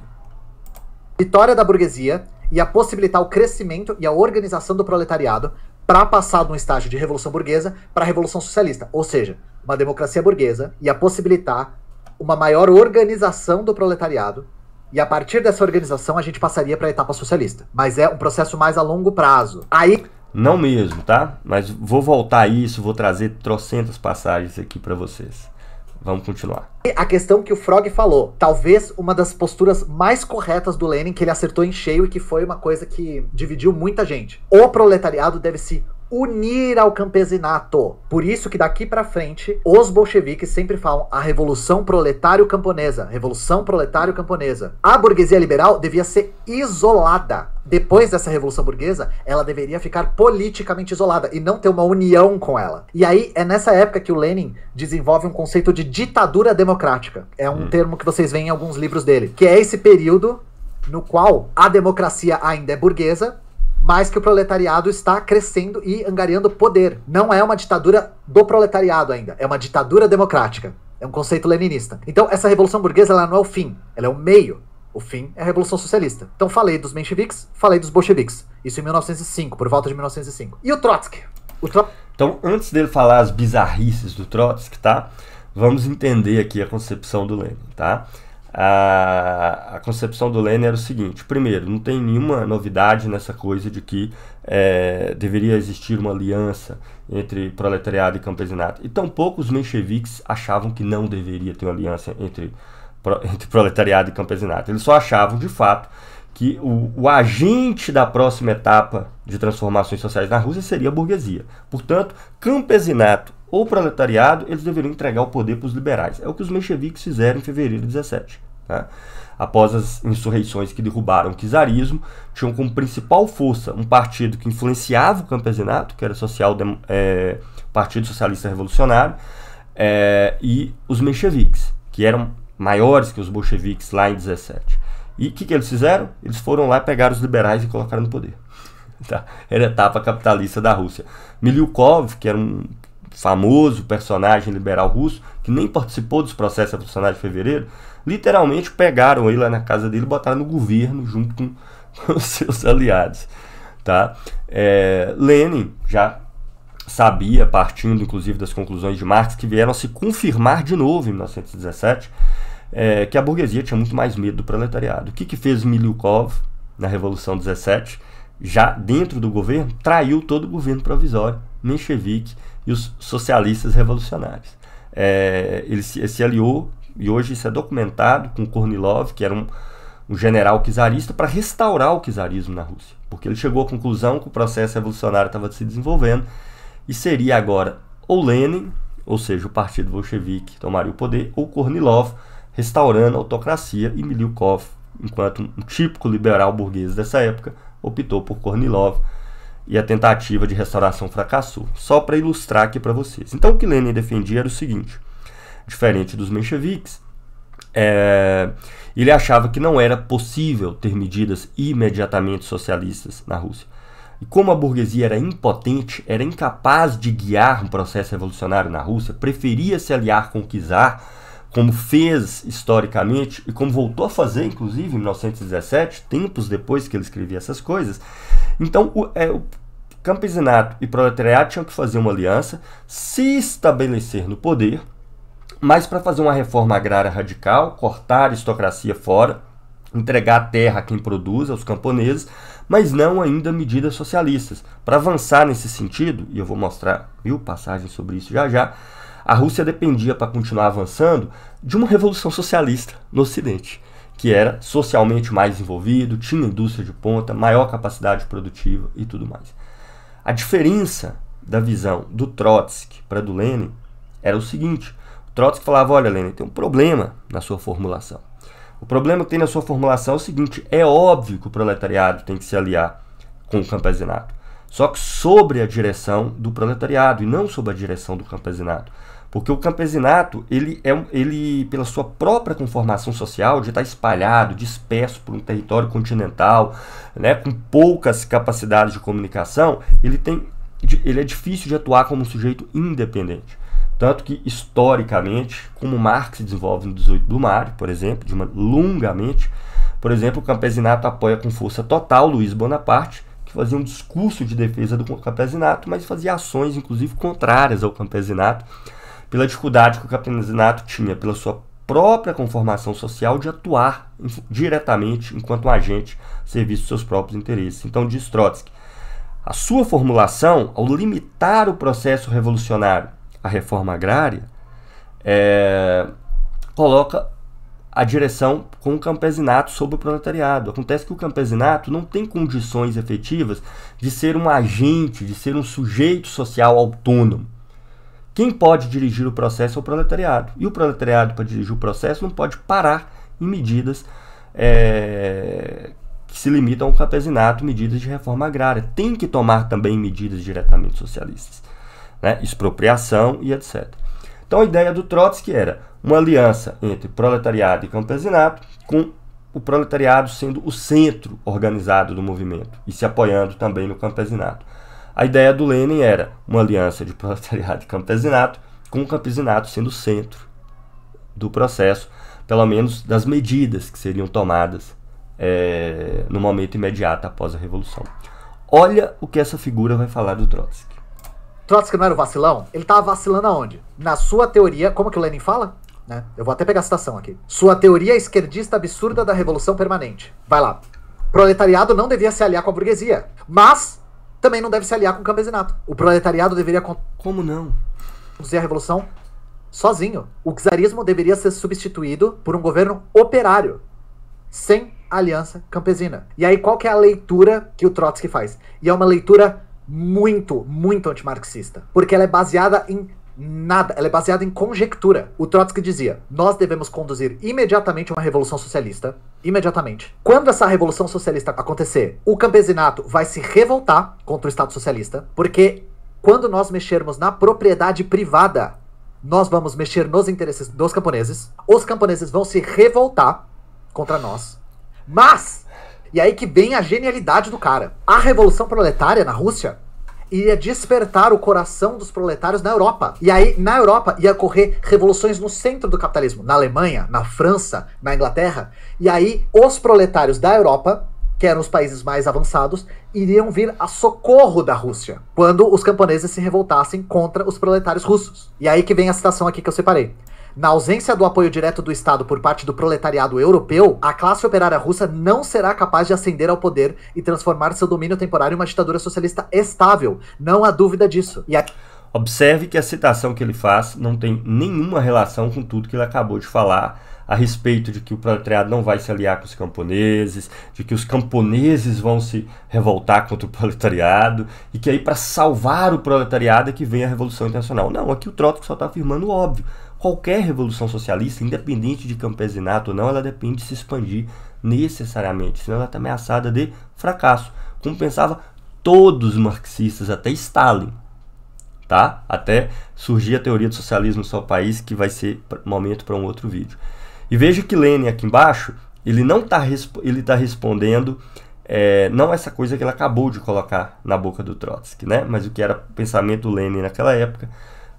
Vitória da burguesia ia possibilitar o crescimento e a organização do proletariado para passar de um estágio de revolução burguesa para a revolução socialista. Ou seja, uma democracia burguesa ia possibilitar uma maior organização do proletariado, e a partir dessa organização a gente passaria para a etapa socialista. Mas é um processo mais a longo prazo. Não mesmo, tá? Mas vou voltar a isso, vou trazer trocentas passagens aqui para vocês. Vamos continuar. A questão que o Frog falou, talvez uma das posturas mais corretas do Lenin, que ele acertou em cheio e que foi uma coisa que dividiu muita gente. O proletariado deve se unir ao campesinato. Por isso que daqui pra frente, os bolcheviques sempre falam a revolução proletário-camponesa. Revolução proletário-camponesa. A burguesia liberal devia ser isolada. Depois dessa revolução burguesa, ela deveria ficar politicamente isolada e não ter uma união com ela. E aí, é nessa época que o Lenin desenvolve um conceito de ditadura democrática. É um termo que vocês veem em alguns livros dele. Que é esse período no qual a democracia ainda é burguesa, mas que o proletariado está crescendo e angariando poder. Não é uma ditadura do proletariado ainda, é uma ditadura democrática. É um conceito leninista. Então, essa revolução burguesa, ela não é o fim, ela é o meio. O fim é a Revolução Socialista. Então falei dos mencheviques, falei dos bolcheviques. Isso em 1905, por volta de 1905. E o Trotsky? Então, antes dele falar as bizarrices do Trotsky, tá? Vamos entender aqui a concepção do Lenin, tá? A concepção do Lenin era o seguinte: primeiro, não tem nenhuma novidade nessa coisa de que deveria existir uma aliança entre proletariado e campesinato. E tampouco os mencheviques achavam que não deveria ter uma aliança entre proletariado e campesinato. Eles só achavam, de fato, que o agente da próxima etapa de transformações sociais na Rússia seria a burguesia. Portanto, campesinato ou proletariado, eles deveriam entregar o poder para os liberais. É o que os mencheviques fizeram em fevereiro de 17. Tá? Após as insurreições que derrubaram o czarismo, tinham como principal força um partido que influenciava o campesinato, que era o Partido Socialista Revolucionário, e os mencheviques, que eram maiores que os bolcheviques lá em 17. E o que eles fizeram? Eles foram lá pegar os liberais e colocaram no poder. Tá? Era a etapa capitalista da Rússia. Milyukov, que era um famoso personagem liberal russo, que nem participou dos processos revolucionários de fevereiro, literalmente pegaram ele lá na casa dele e botaram no governo junto com os seus aliados. Tá? Lenin já sabia, partindo inclusive das conclusões de Marx, que vieram a se confirmar de novo em 1917, que a burguesia tinha muito mais medo do proletariado. O que fez Milyukov na Revolução 17? Já dentro do governo, traiu todo o governo provisório, menchevique e os socialistas revolucionários. Ele se aliou, e hoje isso é documentado, com Kornilov, que era um general czarista, para restaurar o czarismo na Rússia. Porque ele chegou à conclusão que o processo revolucionário estava se desenvolvendo e seria agora ou Lenin, ou seja, o partido bolchevique tomaria o poder, ou Kornilov, restaurando a autocracia, e Milyukov, enquanto um típico liberal burguês dessa época, optou por Kornilov, e a tentativa de restauração fracassou. Só para ilustrar aqui para vocês. Então, o que Lenin defendia era o seguinte: diferente dos mencheviques, ele achava que não era possível ter medidas imediatamente socialistas na Rússia. E como a burguesia era impotente, era incapaz de guiar um processo revolucionário na Rússia, preferia se aliar com o czar, como fez historicamente e como voltou a fazer, inclusive, em 1917, tempos depois que ele escrevia essas coisas. Então, o campesinato e proletariado tinham que fazer uma aliança, se estabelecer no poder, mas para fazer uma reforma agrária radical, cortar a aristocracia fora, entregar a terra a quem produz, aos camponeses, mas não ainda medidas socialistas. Para avançar nesse sentido, e eu vou mostrar 1000 passagens sobre isso já já, a Rússia dependia, para continuar avançando, de uma revolução socialista no Ocidente, que era socialmente mais desenvolvido, tinha indústria de ponta, maior capacidade produtiva e tudo mais. A diferença da visão do Trotsky para do Lenin era o seguinte: o Trotsky falava, olha, Lenin, tem um problema na sua formulação. O problema que tem na sua formulação é o seguinte: é óbvio que o proletariado tem que se aliar com o campesinato, só que sobre a direção do proletariado e não sob a direção do campesinato. Porque o campesinato, ele pela sua própria conformação social, de estar espalhado, disperso por um território continental, né, com poucas capacidades de comunicação, ele é difícil de atuar como um sujeito independente. Tanto que, historicamente, como Marx desenvolve no 18 Brumário, por exemplo, longamente, por exemplo, o campesinato apoia com força total Luiz Bonaparte, que fazia um discurso de defesa do campesinato, mas fazia ações, inclusive, contrárias ao campesinato, pela dificuldade que o campesinato tinha, pela sua própria conformação social, de atuar diretamente enquanto um agente a serviço dos seus próprios interesses. Então, diz Trotsky, a sua formulação, ao limitar o processo revolucionário à reforma agrária, coloca a direção com o campesinato sobre o proletariado. Acontece que o campesinato não tem condições efetivas de ser um agente, de ser um sujeito social autônomo. Quem pode dirigir o processo é o proletariado. E o proletariado, para dirigir o processo, não pode parar em medidas que se limitam ao campesinato, medidas de reforma agrária. Tem que tomar também medidas diretamente socialistas, né? Expropriação e etc. Então a ideia do Trotsky era uma aliança entre proletariado e campesinato, com o proletariado sendo o centro organizado do movimento e se apoiando também no campesinato. A ideia do Lenin era uma aliança de proletariado e campesinato, com o campesinato sendo o centro do processo, pelo menos das medidas que seriam tomadas no momento imediato após a Revolução. Olha o que essa figura vai falar do Trotsky. Trotsky não era o vacilão? Ele estava vacilando aonde? Na sua teoria, como que o Lenin fala? né? Eu vou até pegar a citação aqui. Sua teoria esquerdista absurda da revolução permanente. Vai lá. Proletariado não devia se aliar com a burguesia, mas também não deve se aliar com o campesinato. O proletariado deveria Como não? conduzir a revolução sozinho. O czarismo deveria ser substituído por um governo operário, sem aliança campesina. E aí, qual que é a leitura que o Trotsky faz? E é uma leitura muito, muito antimarxista, porque ela é baseada em nada, ela é baseada em conjectura. O Trotsky dizia: nós devemos conduzir imediatamente uma revolução socialista, imediatamente. Quando essa revolução socialista acontecer, o campesinato vai se revoltar contra o Estado socialista, porque quando nós mexermos na propriedade privada, nós vamos mexer nos interesses dos camponeses, os camponeses vão se revoltar contra nós, mas, e aí que vem a genialidade do cara, a revolução proletária na Rússia ia despertar o coração dos proletários na Europa. E aí, na Europa, ia ocorrer revoluções no centro do capitalismo. Na Alemanha, na França, na Inglaterra. E aí, os proletários da Europa, que eram os países mais avançados, iriam vir a socorro da Rússia, quando os camponeses se revoltassem contra os proletários russos. E aí que vem a citação aqui que eu separei. Na ausência do apoio direto do Estado por parte do proletariado europeu, a classe operária russa não será capaz de ascender ao poder e transformar seu domínio temporário em uma ditadura socialista estável. Não há dúvida disso. E Observe que a citação que ele faz não tem nenhuma relação com tudo que ele acabou de falar a respeito de que o proletariado não vai se aliar com os camponeses, de que os camponeses vão se revoltar contra o proletariado, e que aí para salvar o proletariado é que vem a Revolução Internacional. Não, aqui o Trotsky só está afirmando o óbvio. Qualquer revolução socialista, independente de campesinato ou não, ela depende de se expandir necessariamente, senão ela está ameaçada de fracasso, como pensava todos os marxistas, até Stalin, tá? Até surgir a teoria do socialismo no seu país, que vai ser momento para um outro vídeo. E veja que Lenin aqui embaixo, ele não está respondendo não essa coisa que ele acabou de colocar na boca do Trotsky, né? Mas o que era o pensamento Lenin naquela época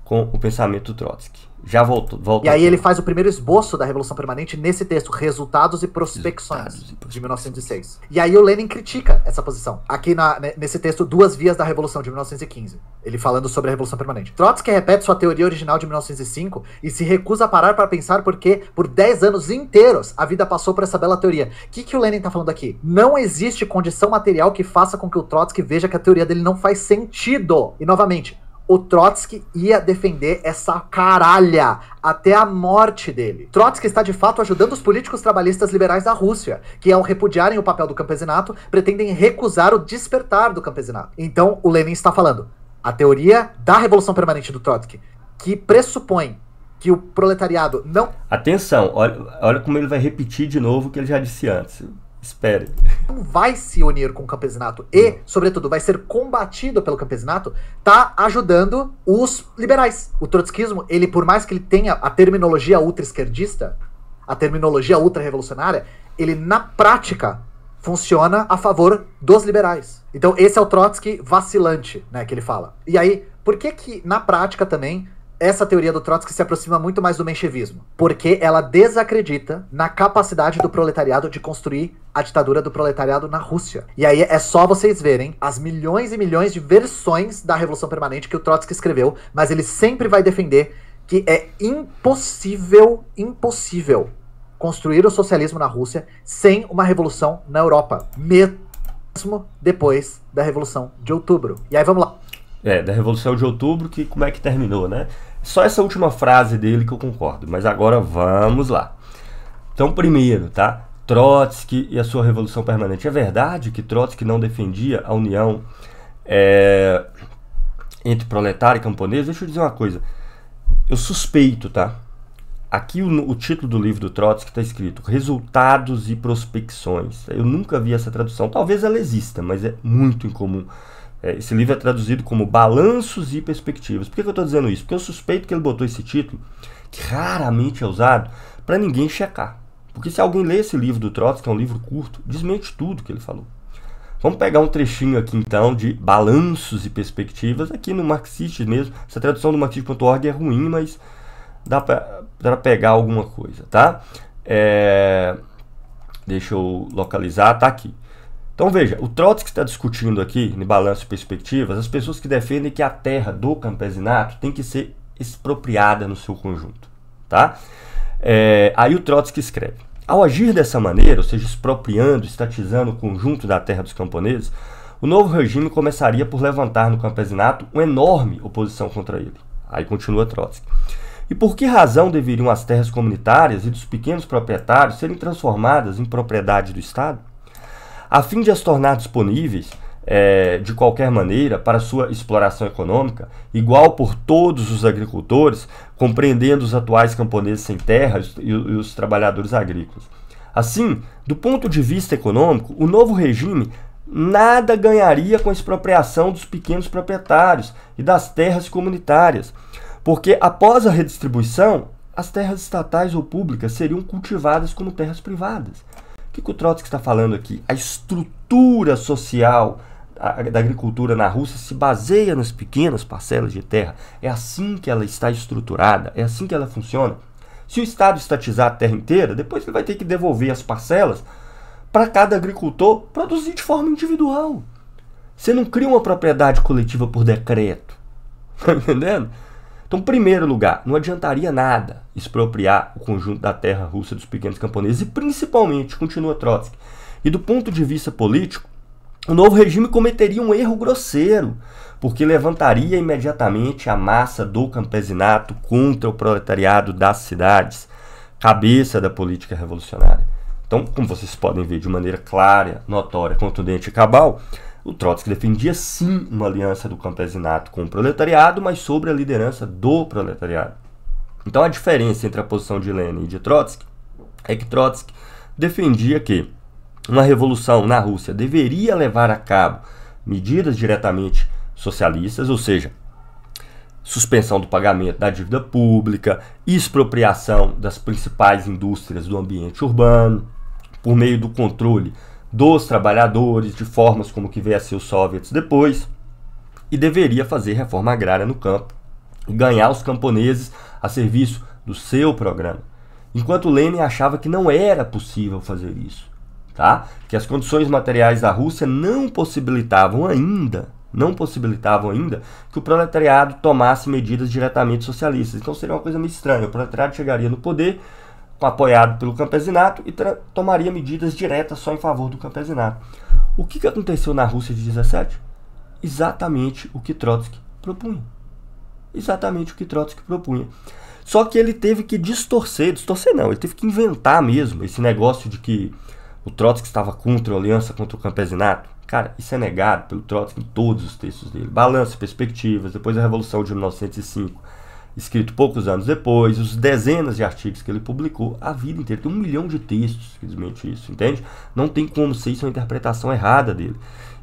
com o pensamento Trotsky. Já volta e aí ele faz o primeiro esboço da Revolução Permanente nesse texto, Resultados e Prospecções, de 1906. E aí o Lenin critica essa posição. Aqui nesse texto, Duas Vias da Revolução, de 1915. Ele falando sobre a Revolução Permanente. Trotsky repete sua teoria original de 1905 e se recusa a parar para pensar porque, por 10 anos inteiros, a vida passou por essa bela teoria. O que o Lenin tá falando aqui? Não existe condição material que faça com que o Trotsky veja que a teoria dele não faz sentido. E, novamente, o Trotsky ia defender essa caralha até a morte dele. Trotsky está de fato ajudando os políticos trabalhistas liberais da Rússia, que ao repudiarem o papel do campesinato, pretendem recusar o despertar do campesinato. Então o Lenin está falando, a teoria da Revolução Permanente do Trotsky, que pressupõe que o proletariado não... Atenção, olha como ele vai repetir de novo o que ele já disse antes. Espere. Não vai se unir com o campesinato e, sobretudo, vai ser combatido pelo campesinato, tá ajudando os liberais. O trotskismo, ele, por mais que ele tenha a terminologia ultra-esquerdista, a terminologia ultra-revolucionária, ele, na prática, funciona a favor dos liberais. Então, esse é o Trotsky vacilante, né, que ele fala. E aí, por que na prática também essa teoria do Trotsky se aproxima muito mais do menchevismo? Porque ela desacredita na capacidade do proletariado de construir a ditadura do proletariado na Rússia. E aí é só vocês verem as milhões e milhões de versões da Revolução Permanente que o Trotsky escreveu, mas ele sempre vai defender que é impossível construir o socialismo na Rússia sem uma revolução na Europa, mesmo depois da Revolução de Outubro. E aí vamos lá. Da Revolução de Outubro, que como é que terminou, né? Só essa última frase dele que eu concordo, mas agora vamos lá. Então, primeiro, tá? Trotsky e a sua Revolução Permanente. É verdade que Trotsky não defendia a união entre proletário e camponês? Deixa eu dizer uma coisa. Eu suspeito, tá? Aqui o título do livro do Trotsky está escrito Resultados e Prospecções. Eu nunca vi essa tradução. Talvez ela exista, mas é muito incomum. Esse livro é traduzido como Balanços e Perspectivas. Por que eu estou dizendo isso? Porque eu suspeito que ele botou esse título, que raramente é usado, para ninguém checar. Porque se alguém lê esse livro do Trotsky, que é um livro curto, desmente tudo que ele falou. Vamos pegar um trechinho aqui então de Balanços e Perspectivas, aqui no Marxist mesmo. Essa tradução do Marxist.org é ruim, mas dá para pegar alguma coisa, tá? Deixa eu localizar, tá aqui. Então veja, o Trotsky está discutindo aqui, em Balanço e Perspectivas, as pessoas que defendem que a terra do campesinato tem que ser expropriada no seu conjunto, tá? Aí o Trotsky escreve: ao agir dessa maneira, ou seja, expropriando, estatizando o conjunto da terra dos camponeses, o novo regime começaria por levantar no campesinato uma enorme oposição contra ele. Aí continua Trotsky. E por que razão deveriam as terras comunitárias e dos pequenos proprietários serem transformadas em propriedade do Estado? A fim de as tornar disponíveis, de qualquer maneira, para sua exploração econômica, igual por todos os agricultores, compreendendo os atuais camponeses sem terra e os trabalhadores agrícolas. Assim, do ponto de vista econômico, o novo regime nada ganharia com a expropriação dos pequenos proprietários e das terras comunitárias, porque após a redistribuição, as terras estatais ou públicas seriam cultivadas como terras privadas. O que o Trotsky está falando aqui? A estrutura social da agricultura na Rússia se baseia nas pequenas parcelas de terra. É assim que ela está estruturada, é assim que ela funciona. Se o Estado estatizar a terra inteira, depois ele vai ter que devolver as parcelas para cada agricultor produzir de forma individual. Você não cria uma propriedade coletiva por decreto. Está entendendo? Então, em primeiro lugar, não adiantaria nada expropriar o conjunto da terra russa dos pequenos camponeses e, principalmente, continua Trotsky, e do ponto de vista político, o novo regime cometeria um erro grosseiro, porque levantaria imediatamente a massa do campesinato contra o proletariado das cidades, cabeça da política revolucionária. Então, como vocês podem ver de maneira clara, notória, contundente e cabal, o Trotsky defendia sim uma aliança do campesinato com o proletariado, mas sobre a liderança do proletariado. Então a diferença entre a posição de Lenin e de Trotsky é que Trotsky defendia que uma revolução na Rússia deveria levar a cabo medidas diretamente socialistas, ou seja, suspensão do pagamento da dívida pública, expropriação das principais indústrias do ambiente urbano, por meio do controle dos trabalhadores, de formas como que veio a ser os soviets depois, e deveria fazer reforma agrária no campo e ganhar os camponeses a serviço do seu programa. Enquanto Lenin achava que não era possível fazer isso, tá? Que as condições materiais da Rússia não possibilitavam ainda que o proletariado tomasse medidas diretamente socialistas. Então seria uma coisa meio estranha. O proletariado chegaria no poder, apoiado pelo campesinato, e tomaria medidas diretas só em favor do campesinato. O que aconteceu na Rússia de 17? Exatamente o que Trotsky propunha. Exatamente o que Trotsky propunha. Só que ele teve que distorcer não, ele teve que inventar mesmo esse negócio de que o Trotsky estava contra a aliança contra o campesinato. Cara, isso é negado pelo Trotsky em todos os textos dele. Balanço e Perspectivas, depois da Revolução de 1905, escrito poucos anos depois, os dezenas de artigos que ele publicou a vida inteira. Tem 1 milhão de textos que desmente isso, entende? Não tem como ser isso uma interpretação errada dele.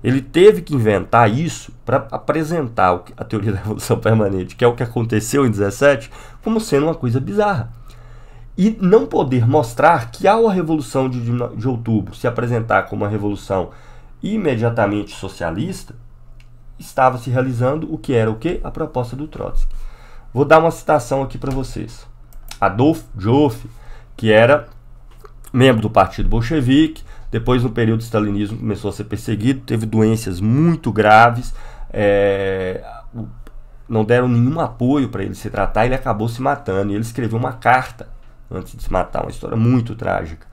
Ele teve que inventar isso para apresentar a teoria da Revolução Permanente, que é o que aconteceu em 17, como sendo uma coisa bizarra. E não poder mostrar que ao a Revolução de Outubro se apresentar como uma revolução imediatamente socialista, estava se realizando o que era o quê? A proposta do Trotsky. Vou dar uma citação aqui para vocês. Adolf Joffe, que era membro do Partido Bolchevique, depois no período do stalinismo começou a ser perseguido, teve doenças muito graves, não deram nenhum apoio para ele se tratar, ele acabou se matando, e ele escreveu uma carta antes de se matar, uma história muito trágica.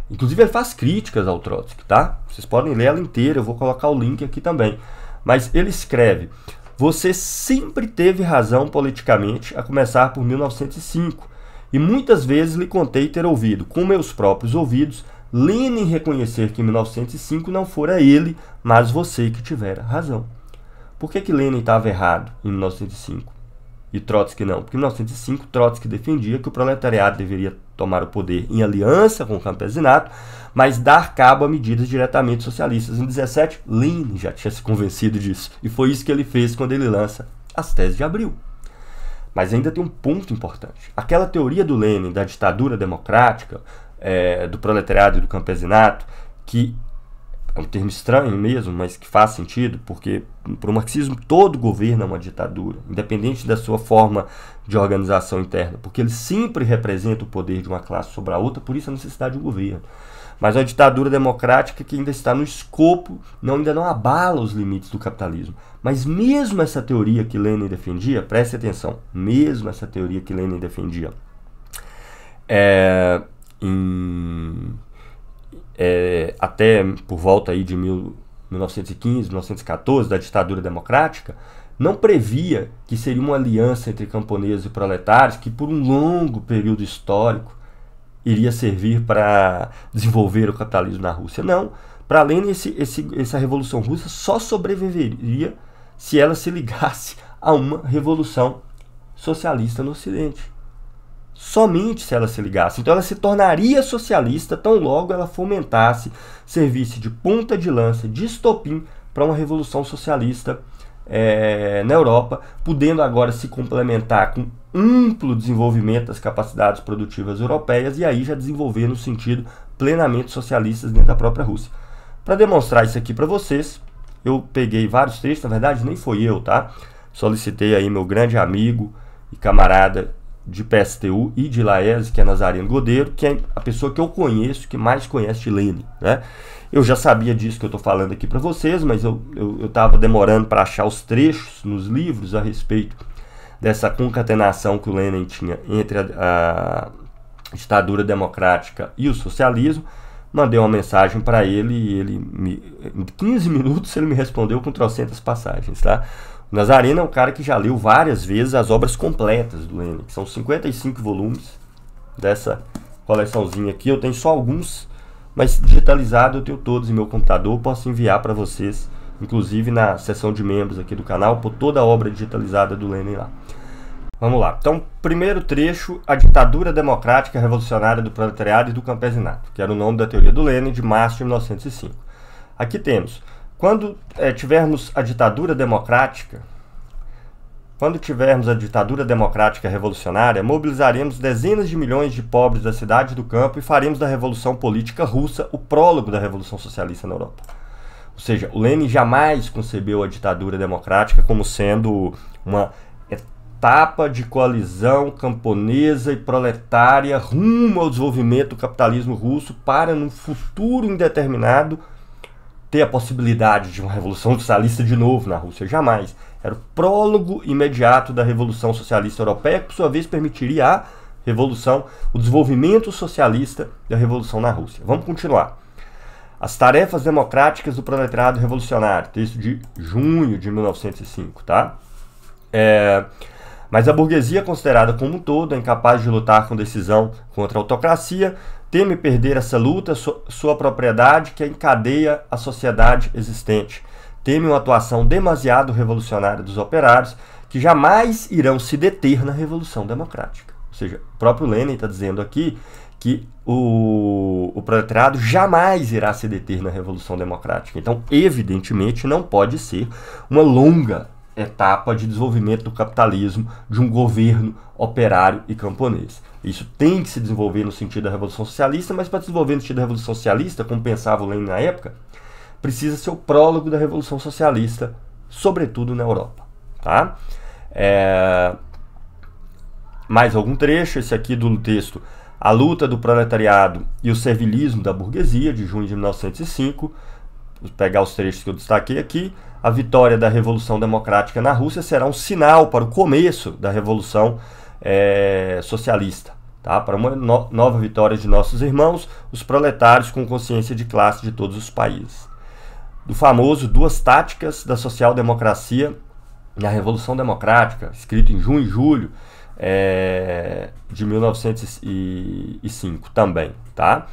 Inclusive ele faz críticas ao Trotsky, tá? Vocês podem ler ela inteira, eu vou colocar o link aqui também. Mas ele escreve: você sempre teve razão politicamente, a começar por 1905, e muitas vezes lhe contei ter ouvido, com meus próprios ouvidos, Lenin reconhecer que em 1905 não fora ele, mas você que tivera razão. Por que Lenin estava errado em 1905 e Trotsky não? Porque em 1905 Trotsky defendia que o proletariado deveria tomar o poder em aliança com o campesinato, mas dar cabo a medidas diretamente socialistas. Em 17, Lenin já tinha se convencido disso, e foi isso que ele fez quando ele lança as Teses de Abril. Mas ainda tem um ponto importante. Aquela teoria do Lenin da ditadura democrática, do proletariado e do campesinato, que é um termo estranho mesmo, mas que faz sentido, porque para o marxismo todo governo é uma ditadura, independente da sua forma de organização interna, porque ele sempre representa o poder de uma classe sobre a outra, por isso a necessidade de um governo. Mas a ditadura democrática que ainda está no escopo, ainda não abala os limites do capitalismo. Mas mesmo essa teoria que Lenin defendia, preste atenção, mesmo essa teoria que Lenin defendia, até por volta aí de 1915, 1914, da ditadura democrática, não previa que seria uma aliança entre camponeses e proletários que por um longo período histórico iria servir para desenvolver o capitalismo na Rússia. Não, para Lenin essa Revolução Russa só sobreviveria se ela se ligasse a uma revolução socialista no Ocidente. Somente se ela se ligasse. Então ela se tornaria socialista tão logo ela fomentasse, servisse de ponta de lança, de estopim para uma revolução socialista na Europa, podendo agora se complementar com amplo desenvolvimento das capacidades produtivas europeias e aí já desenvolver no sentido plenamente socialistas dentro da própria Rússia. Para demonstrar isso aqui para vocês, eu peguei vários trechos, na verdade nem foi eu, tá? Solicitei aí meu grande amigo e camarada de PSTU e de Laese, que é Nazareno Godeiro, que é a pessoa que eu conheço, que mais conhece de Lenin, né? Eu já sabia disso que eu estou falando aqui para vocês, mas eu estava demorando para achar os trechos nos livros a respeito dessa concatenação que o Lenin tinha entre a ditadura democrática e o socialismo. Mandei uma mensagem para ele e em 15 minutos ele me respondeu com trocentas passagens, tá? O Nazareno é um cara que já leu várias vezes as obras completas do Lenin, que são 55 volumes dessa coleçãozinha aqui. Eu tenho só alguns, mas digitalizado eu tenho todos em meu computador, posso enviar para vocês, inclusive na seção de membros aqui do canal, por toda a obra digitalizada do Lenin lá. Vamos lá. Então, primeiro trecho, a ditadura democrática revolucionária do proletariado e do campesinato, que era o nome da teoria do Lenin, de março de 1905. Aqui temos: quando tivermos a ditadura democrática revolucionária, mobilizaremos dezenas de milhões de pobres da cidade e do campo e faremos da revolução política russa o prólogo da revolução socialista na Europa. Ou seja, o Lenin jamais concebeu a ditadura democrática como sendo uma etapa de coalizão camponesa e proletária rumo ao desenvolvimento do capitalismo russo para, num futuro indeterminado, ter a possibilidade de uma revolução socialista de novo na Rússia. Jamais. Era o prólogo imediato da revolução socialista europeia, que por sua vez permitiria o desenvolvimento socialista da revolução na Rússia. Vamos continuar. As tarefas democráticas do proletariado revolucionário, texto de junho de 1905, tá? Mas a burguesia, considerada como um todo, é incapaz de lutar com decisão contra a autocracia, teme perder essa luta, sua propriedade que encadeia a sociedade existente. Teme uma atuação demasiado revolucionária dos operários, que jamais irão se deter na revolução democrática. Ou seja, o próprio Lenin está dizendo aqui que o proletariado jamais irá se deter na revolução democrática. Então, evidentemente, não pode ser uma longa etapa de desenvolvimento do capitalismo de um governo operário e camponês. Isso tem que se desenvolver no sentido da Revolução Socialista, mas para desenvolver no sentido da Revolução Socialista, como pensava o Lenin na época, precisa ser o prólogo da Revolução Socialista, sobretudo na Europa. Tá? Mais algum trecho, esse aqui do texto, A Luta do Proletariado e o Servilismo da Burguesia, de junho de 1905. Vou pegar os trechos que eu destaquei aqui. A vitória da Revolução Democrática na Rússia será um sinal para o começo da Revolução socialista, tá? Para uma nova vitória de nossos irmãos, os proletários com consciência de classe de todos os países. Do famoso Duas Táticas da Social-Democracia na Revolução Democrática, escrito em junho e julho de 1905 também, tá?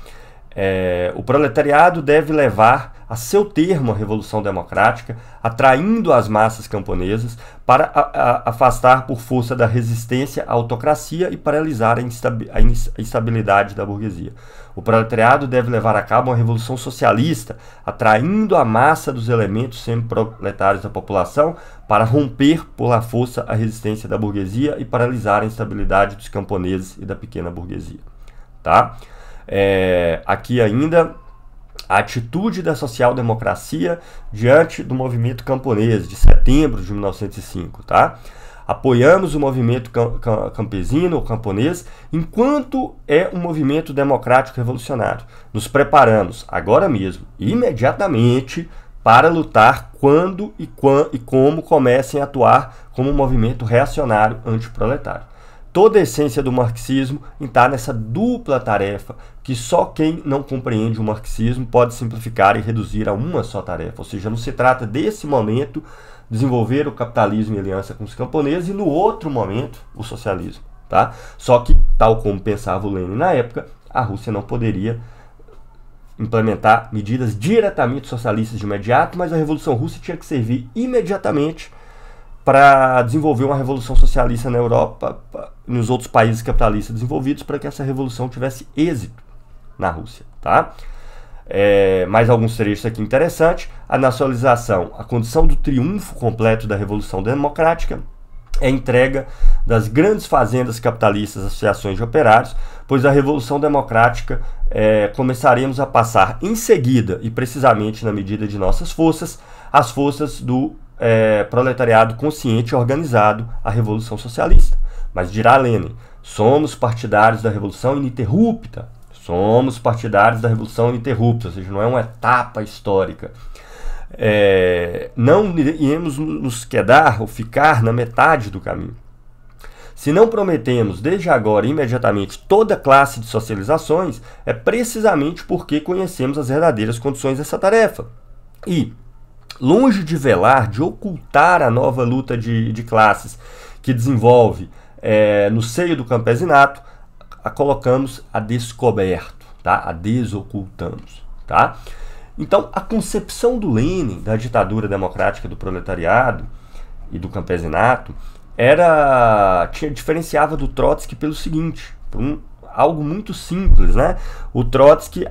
O proletariado deve levar a seu termo a Revolução Democrática, atraindo as massas camponesas para afastar por força da resistência a autocracia e paralisar a instabilidade da burguesia. O proletariado deve levar a cabo uma revolução socialista, atraindo a massa dos elementos semi-proletários da população para romper por la força a resistência da burguesia e paralisar a instabilidade dos camponeses e da pequena burguesia. Tá? Aqui ainda a atitude da social-democracia diante do movimento camponês de setembro de 1905, tá? Apoiamos o movimento campesino ou camponês enquanto é um movimento democrático revolucionário. Nos preparamos agora mesmo, imediatamente, para lutar quando e como comecem a atuar como um movimento reacionário antiproletário. toda a essência do marxismo está nessa dupla tarefa que só quem não compreende o marxismo pode simplificar e reduzir a uma só tarefa. Ou seja, não se trata desse momento desenvolver o capitalismo em aliança com os camponeses e no outro momento o socialismo. Tá? Só que, tal como pensava o Lenin na época, a Rússia não poderia implementar medidas diretamente socialistas de imediato, mas a Revolução Russa tinha que servir imediatamente para desenvolver uma revolução socialista na Europa e nos outros países capitalistas desenvolvidos para que essa revolução tivesse êxito na Rússia. Tá? Mais alguns trechos aqui interessantes. A nacionalização, a condição do triunfo completo da Revolução Democrática é a entrega das grandes fazendas capitalistas às associações de operários, pois a Revolução Democrática começaremos a passar em seguida, e precisamente na medida de nossas forças, as forças do proletariado consciente e organizado, a Revolução Socialista. Mas dirá Lenin, somos partidários da Revolução Ininterrupta. Somos partidários da Revolução Ininterrupta, ou seja, não é uma etapa histórica. Não iremos nos quedar ou ficar na metade do caminho. Se não prometemos desde agora imediatamente toda classe de socializações, é precisamente porque conhecemos as verdadeiras condições dessa tarefa. E, longe de velar, de ocultar a nova luta de classes que desenvolve no seio do campesinato, a colocamos a descoberto, tá? A desocultamos. Tá? Então, a concepção do Lenin da ditadura democrática do proletariado e do campesinato diferenciava do Trotsky pelo seguinte, por algo muito simples, né? O Trotsky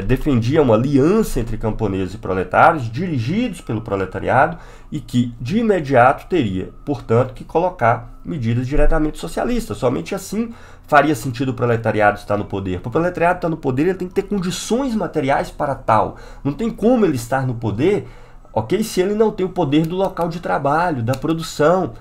defendia uma aliança entre camponeses e proletários dirigidos pelo proletariado e que, de imediato, teria, portanto, que colocar medidas diretamente socialistas. Somente assim faria sentido o proletariado estar no poder. Para o proletariado estar no poder, ele tem que ter condições materiais para tal. Não tem como ele estar no poder, ok? Se ele não tem o poder do local de trabalho, da produção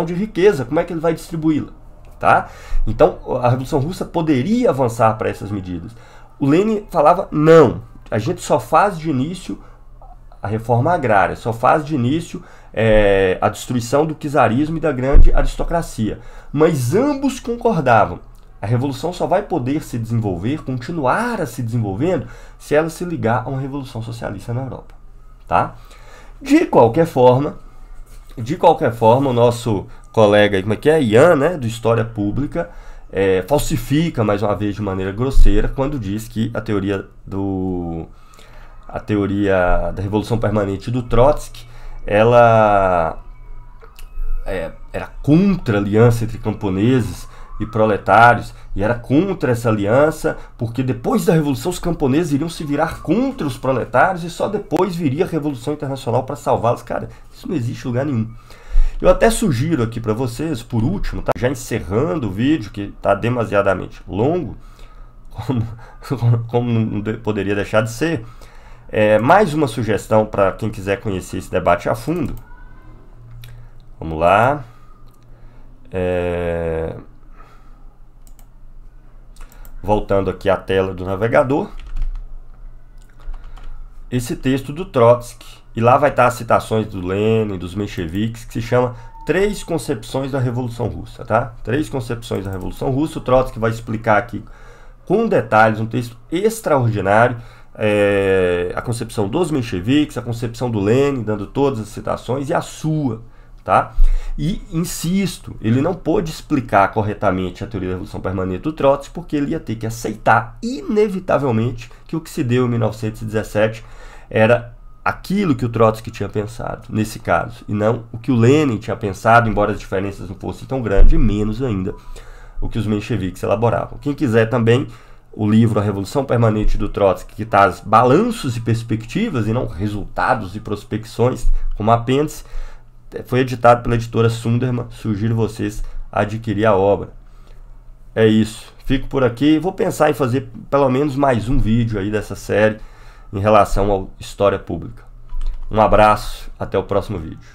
de riqueza, como é que ele vai distribuí-la? Tá? Então, a Revolução Russa poderia avançar para essas medidas. O Lenin falava, não, a gente só faz de início a reforma agrária, só faz de início a destruição do czarismo e da grande aristocracia. Mas ambos concordavam, a revolução só vai poder se desenvolver, continuar a se desenvolvendo, se ela se ligar a uma revolução socialista na Europa. Tá? De qualquer forma, o nosso colega, Ian, né, do História Pública, falsifica mais uma vez de maneira grosseira quando diz que a teoria da Revolução Permanente do Trotsky, ela era contra a aliança entre camponeses e proletários, e era contra essa aliança, porque depois da Revolução os camponeses iriam se virar contra os proletários e só depois viria a Revolução Internacional para salvá-los. Cara, isso não existe em lugar nenhum. Eu até sugiro aqui para vocês, por último, tá? Já encerrando o vídeo, que está demasiadamente longo, como não poderia deixar de ser, mais uma sugestão para quem quiser conhecer esse debate a fundo. Vamos lá. Voltando aqui à tela do navegador. Esse texto do Trotsky, e lá vai estar as citações do Lenin, dos mencheviques, que se chama Três Concepções da Revolução Russa, tá? Três Concepções da Revolução Russa. O Trotsky vai explicar aqui com detalhes, um texto extraordinário, a concepção dos mencheviques, a concepção do Lenin, dando todas as citações, e a sua, tá? E, insisto, ele não pôde explicar corretamente a teoria da Revolução Permanente do Trotsky, porque ele ia ter que aceitar, inevitavelmente, que o que se deu em 1917 era aquilo que o Trotsky tinha pensado, nesse caso, e não o que o Lenin tinha pensado, embora as diferenças não fossem tão grandes, e menos ainda o que os mencheviques elaboravam. Quem quiser também, o livro A Revolução Permanente do Trotsky, que traz balanços e perspectivas, e não resultados e prospecções, como apêndice, foi editado pela editora Sunderman. Sugiro vocês adquirir a obra. É isso. Fico por aqui. Vou pensar em fazer pelo menos mais um vídeo aí dessa série em relação à história pública. Um abraço. Até o próximo vídeo.